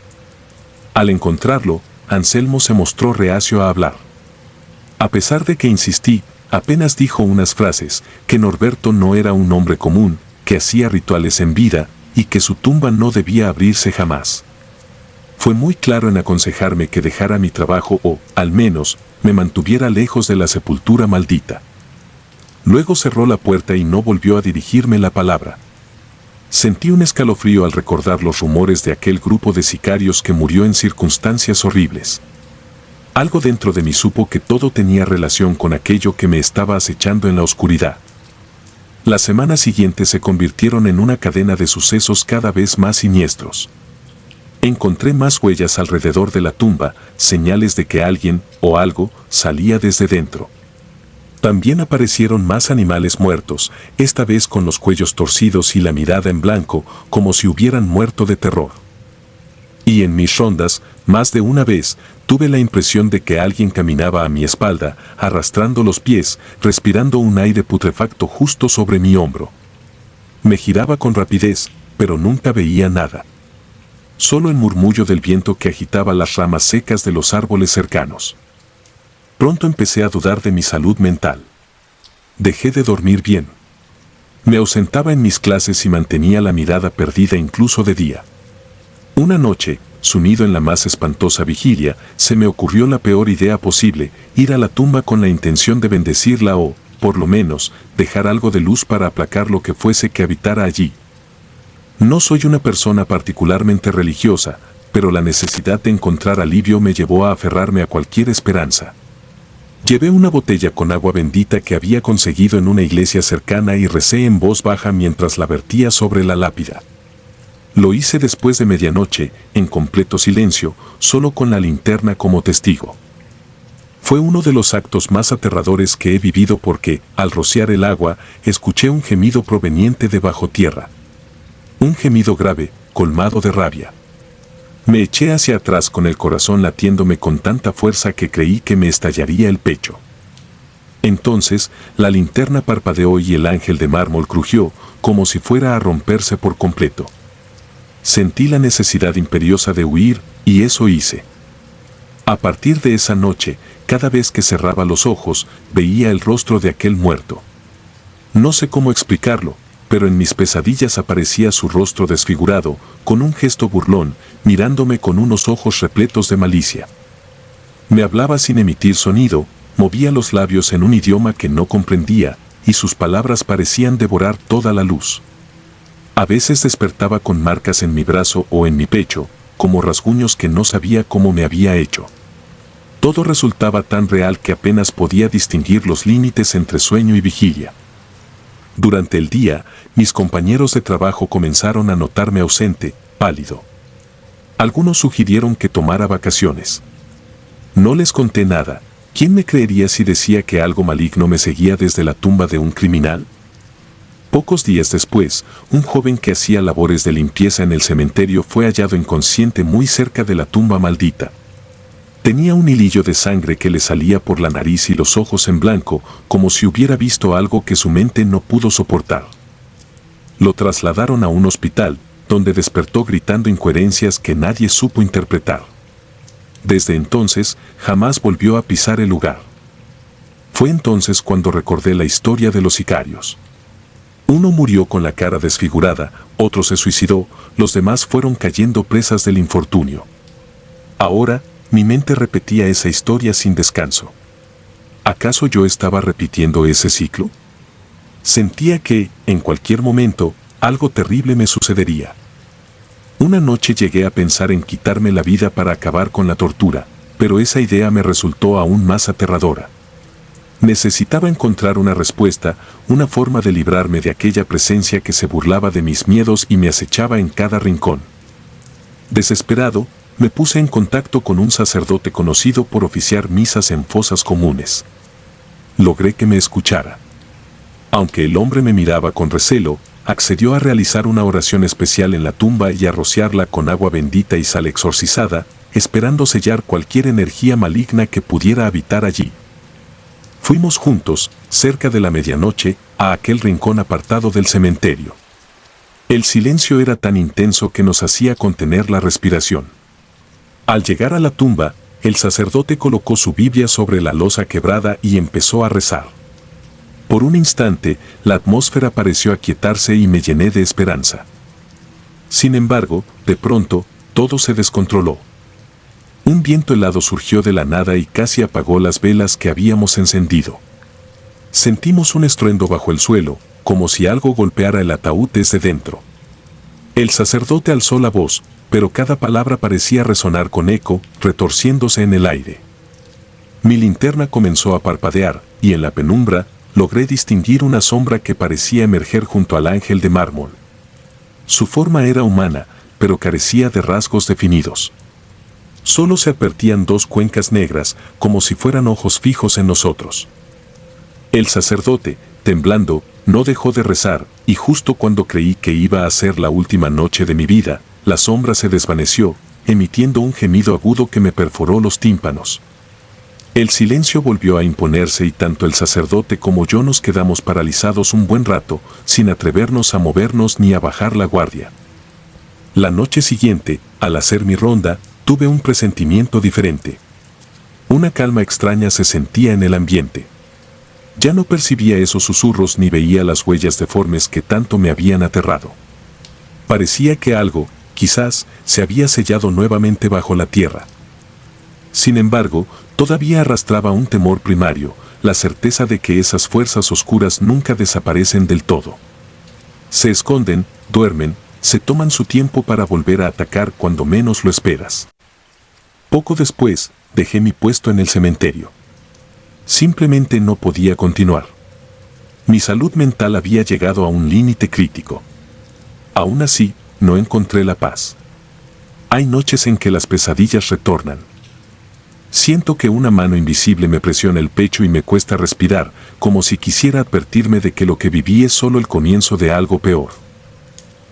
Al encontrarlo, Anselmo se mostró reacio a hablar. A pesar de que insistí, apenas dijo unas frases, que Norberto no era un hombre común, que hacía rituales en vida, y que su tumba no debía abrirse jamás. Fue muy claro en aconsejarme que dejara mi trabajo o, al menos, me mantuviera lejos de la sepultura maldita. Luego cerró la puerta y no volvió a dirigirme la palabra. Sentí un escalofrío al recordar los rumores de aquel grupo de sicarios que murió en circunstancias horribles. Algo dentro de mí supo que todo tenía relación con aquello que me estaba acechando en la oscuridad. Las semanas siguientes se convirtieron en una cadena de sucesos cada vez más siniestros. Encontré más huellas alrededor de la tumba, señales de que alguien, o algo, salía desde dentro. También aparecieron más animales muertos, esta vez con los cuellos torcidos y la mirada en blanco, como si hubieran muerto de terror. Y en mis rondas, más de una vez, tuve la impresión de que alguien caminaba a mi espalda, arrastrando los pies, respirando un aire putrefacto justo sobre mi hombro. Me giraba con rapidez, pero nunca veía nada. Solo el murmullo del viento que agitaba las ramas secas de los árboles cercanos. Pronto empecé a dudar de mi salud mental. Dejé de dormir bien. Me ausentaba en mis clases y mantenía la mirada perdida incluso de día. Una noche, sumido en la más espantosa vigilia, se me ocurrió la peor idea posible, ir a la tumba con la intención de bendecirla o, por lo menos, dejar algo de luz para aplacar lo que fuese que habitara allí. No soy una persona particularmente religiosa, pero la necesidad de encontrar alivio me llevó a aferrarme a cualquier esperanza. Llevé una botella con agua bendita que había conseguido en una iglesia cercana y recé en voz baja mientras la vertía sobre la lápida. Lo hice después de medianoche, en completo silencio, solo con la linterna como testigo. Fue uno de los actos más aterradores que he vivido porque, al rociar el agua, escuché un gemido proveniente de bajo tierra. Un gemido grave, colmado de rabia. Me eché hacia atrás con el corazón latiéndome con tanta fuerza que creí que me estallaría el pecho. Entonces, la linterna parpadeó y el ángel de mármol crujió, como si fuera a romperse por completo. Sentí la necesidad imperiosa de huir, y eso hice. A partir de esa noche, cada vez que cerraba los ojos, veía el rostro de aquel muerto. No sé cómo explicarlo, pero en mis pesadillas aparecía su rostro desfigurado, con un gesto burlón, mirándome con unos ojos repletos de malicia. Me hablaba sin emitir sonido, movía los labios en un idioma que no comprendía, y sus palabras parecían devorar toda la luz. A veces despertaba con marcas en mi brazo o en mi pecho, como rasguños que no sabía cómo me había hecho. Todo resultaba tan real que apenas podía distinguir los límites entre sueño y vigilia. Durante el día, mis compañeros de trabajo comenzaron a notarme ausente, pálido. Algunos sugirieron que tomara vacaciones. No les conté nada. ¿Quién me creería si decía que algo maligno me seguía desde la tumba de un criminal? Pocos días después, un joven que hacía labores de limpieza en el cementerio fue hallado inconsciente muy cerca de la tumba maldita. Tenía un hilillo de sangre que le salía por la nariz y los ojos en blanco, como si hubiera visto algo que su mente no pudo soportar. Lo trasladaron a un hospital, donde despertó gritando incoherencias que nadie supo interpretar. Desde entonces, jamás volvió a pisar el lugar. Fue entonces cuando recordé la historia de los sicarios. Uno murió con la cara desfigurada, otro se suicidó, los demás fueron cayendo presas del infortunio. Ahora, mi mente repetía esa historia sin descanso. ¿Acaso yo estaba repitiendo ese ciclo? Sentía que, en cualquier momento, algo terrible me sucedería. Una noche llegué a pensar en quitarme la vida para acabar con la tortura, pero esa idea me resultó aún más aterradora. Necesitaba encontrar una respuesta, una forma de librarme de aquella presencia que se burlaba de mis miedos y me acechaba en cada rincón. Desesperado, me puse en contacto con un sacerdote conocido por oficiar misas en fosas comunes. Logré que me escuchara. Aunque el hombre me miraba con recelo, accedió a realizar una oración especial en la tumba y a rociarla con agua bendita y sal exorcizada, esperando sellar cualquier energía maligna que pudiera habitar allí. Fuimos juntos, cerca de la medianoche, a aquel rincón apartado del cementerio. El silencio era tan intenso que nos hacía contener la respiración. Al llegar a la tumba, el sacerdote colocó su Biblia sobre la losa quebrada y empezó a rezar. Por un instante, la atmósfera pareció aquietarse y me llené de esperanza. Sin embargo, de pronto, todo se descontroló. Un viento helado surgió de la nada y casi apagó las velas que habíamos encendido. Sentimos un estruendo bajo el suelo, como si algo golpeara el ataúd desde dentro. El sacerdote alzó la voz, pero cada palabra parecía resonar con eco, retorciéndose en el aire. Mi linterna comenzó a parpadear, y en la penumbra, logré distinguir una sombra que parecía emerger junto al ángel de mármol. Su forma era humana, pero carecía de rasgos definidos. Solo se advertían dos cuencas negras, como si fueran ojos fijos en nosotros. El sacerdote, temblando, no dejó de rezar, y justo cuando creí que iba a ser la última noche de mi vida, la sombra se desvaneció, emitiendo un gemido agudo que me perforó los tímpanos. El silencio volvió a imponerse y tanto el sacerdote como yo nos quedamos paralizados un buen rato, sin atrevernos a movernos ni a bajar la guardia. La noche siguiente, al hacer mi ronda, tuve un presentimiento diferente. Una calma extraña se sentía en el ambiente. Ya no percibía esos susurros ni veía las huellas deformes que tanto me habían aterrado. Parecía que algo, quizás, se había sellado nuevamente bajo la tierra. Sin embargo, todavía arrastraba un temor primario, la certeza de que esas fuerzas oscuras nunca desaparecen del todo. Se esconden, duermen, se toman su tiempo para volver a atacar cuando menos lo esperas. Poco después, dejé mi puesto en el cementerio. Simplemente no podía continuar. Mi salud mental había llegado a un límite crítico. Aún así, no encontré la paz. Hay noches en que las pesadillas retornan. Siento que una mano invisible me presiona el pecho y me cuesta respirar, como si quisiera advertirme de que lo que viví es solo el comienzo de algo peor.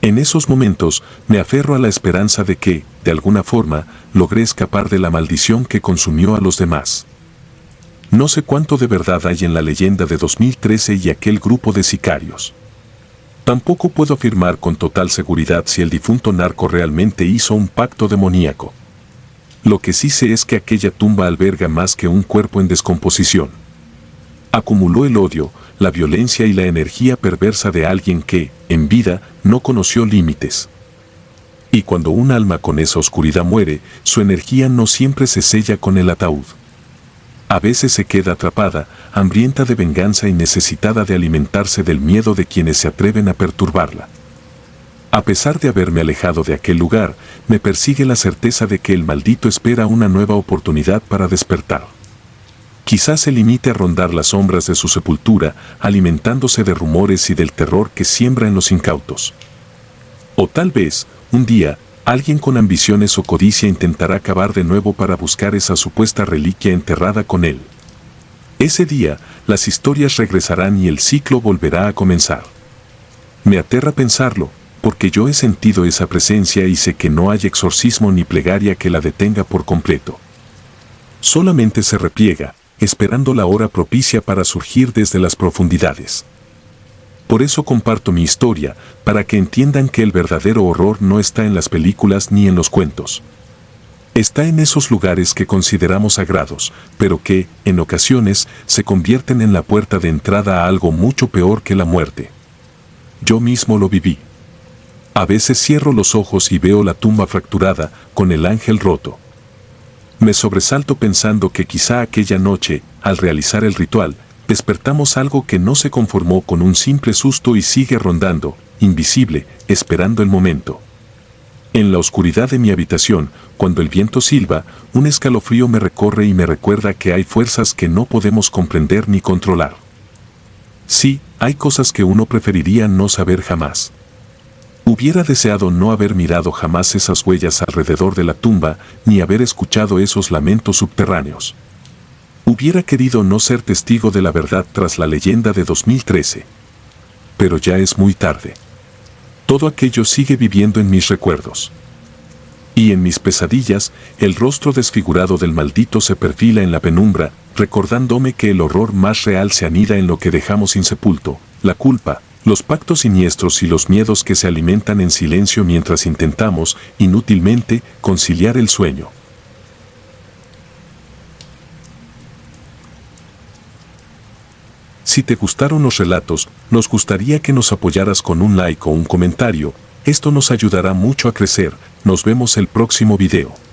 En esos momentos, me aferro a la esperanza de que, de alguna forma, logré escapar de la maldición que consumió a los demás. No sé cuánto de verdad hay en la leyenda de 2013 y aquel grupo de sicarios. Tampoco puedo afirmar con total seguridad si el difunto narco realmente hizo un pacto demoníaco. Lo que sí sé es que aquella tumba alberga más que un cuerpo en descomposición. Acumuló el odio, la violencia y la energía perversa de alguien que, en vida, no conoció límites. Y cuando un alma con esa oscuridad muere, su energía no siempre se sella con el ataúd. A veces se queda atrapada, hambrienta de venganza y necesitada de alimentarse del miedo de quienes se atreven a perturbarla. A pesar de haberme alejado de aquel lugar, me persigue la certeza de que el maldito espera una nueva oportunidad para despertar. Quizás se limite a rondar las sombras de su sepultura, alimentándose de rumores y del terror que siembra en los incautos. O tal vez, un día, alguien con ambiciones o codicia intentará cavar de nuevo para buscar esa supuesta reliquia enterrada con él. Ese día, las historias regresarán y el ciclo volverá a comenzar. Me aterra pensarlo, porque yo he sentido esa presencia y sé que no hay exorcismo ni plegaria que la detenga por completo. Solamente se repliega, esperando la hora propicia para surgir desde las profundidades. Por eso comparto mi historia, para que entiendan que el verdadero horror no está en las películas ni en los cuentos. Está en esos lugares que consideramos sagrados, pero que, en ocasiones, se convierten en la puerta de entrada a algo mucho peor que la muerte. Yo mismo lo viví. A veces cierro los ojos y veo la tumba fracturada, con el ángel roto. Me sobresalto pensando que quizá aquella noche, al realizar el ritual, despertamos algo que no se conformó con un simple susto y sigue rondando, invisible, esperando el momento. En la oscuridad de mi habitación, cuando el viento silba, un escalofrío me recorre y me recuerda que hay fuerzas que no podemos comprender ni controlar. Sí, hay cosas que uno preferiría no saber jamás. Hubiera deseado no haber mirado jamás esas huellas alrededor de la tumba, ni haber escuchado esos lamentos subterráneos. Hubiera querido no ser testigo de la verdad tras la leyenda de 2013. Pero ya es muy tarde. Todo aquello sigue viviendo en mis recuerdos. Y en mis pesadillas, el rostro desfigurado del maldito se perfila en la penumbra, recordándome que el horror más real se anida en lo que dejamos insepulto, la culpa, los pactos siniestros y los miedos que se alimentan en silencio mientras intentamos, inútilmente, conciliar el sueño. Si te gustaron los relatos, nos gustaría que nos apoyaras con un like o un comentario. Esto nos ayudará mucho a crecer. Nos vemos el próximo video.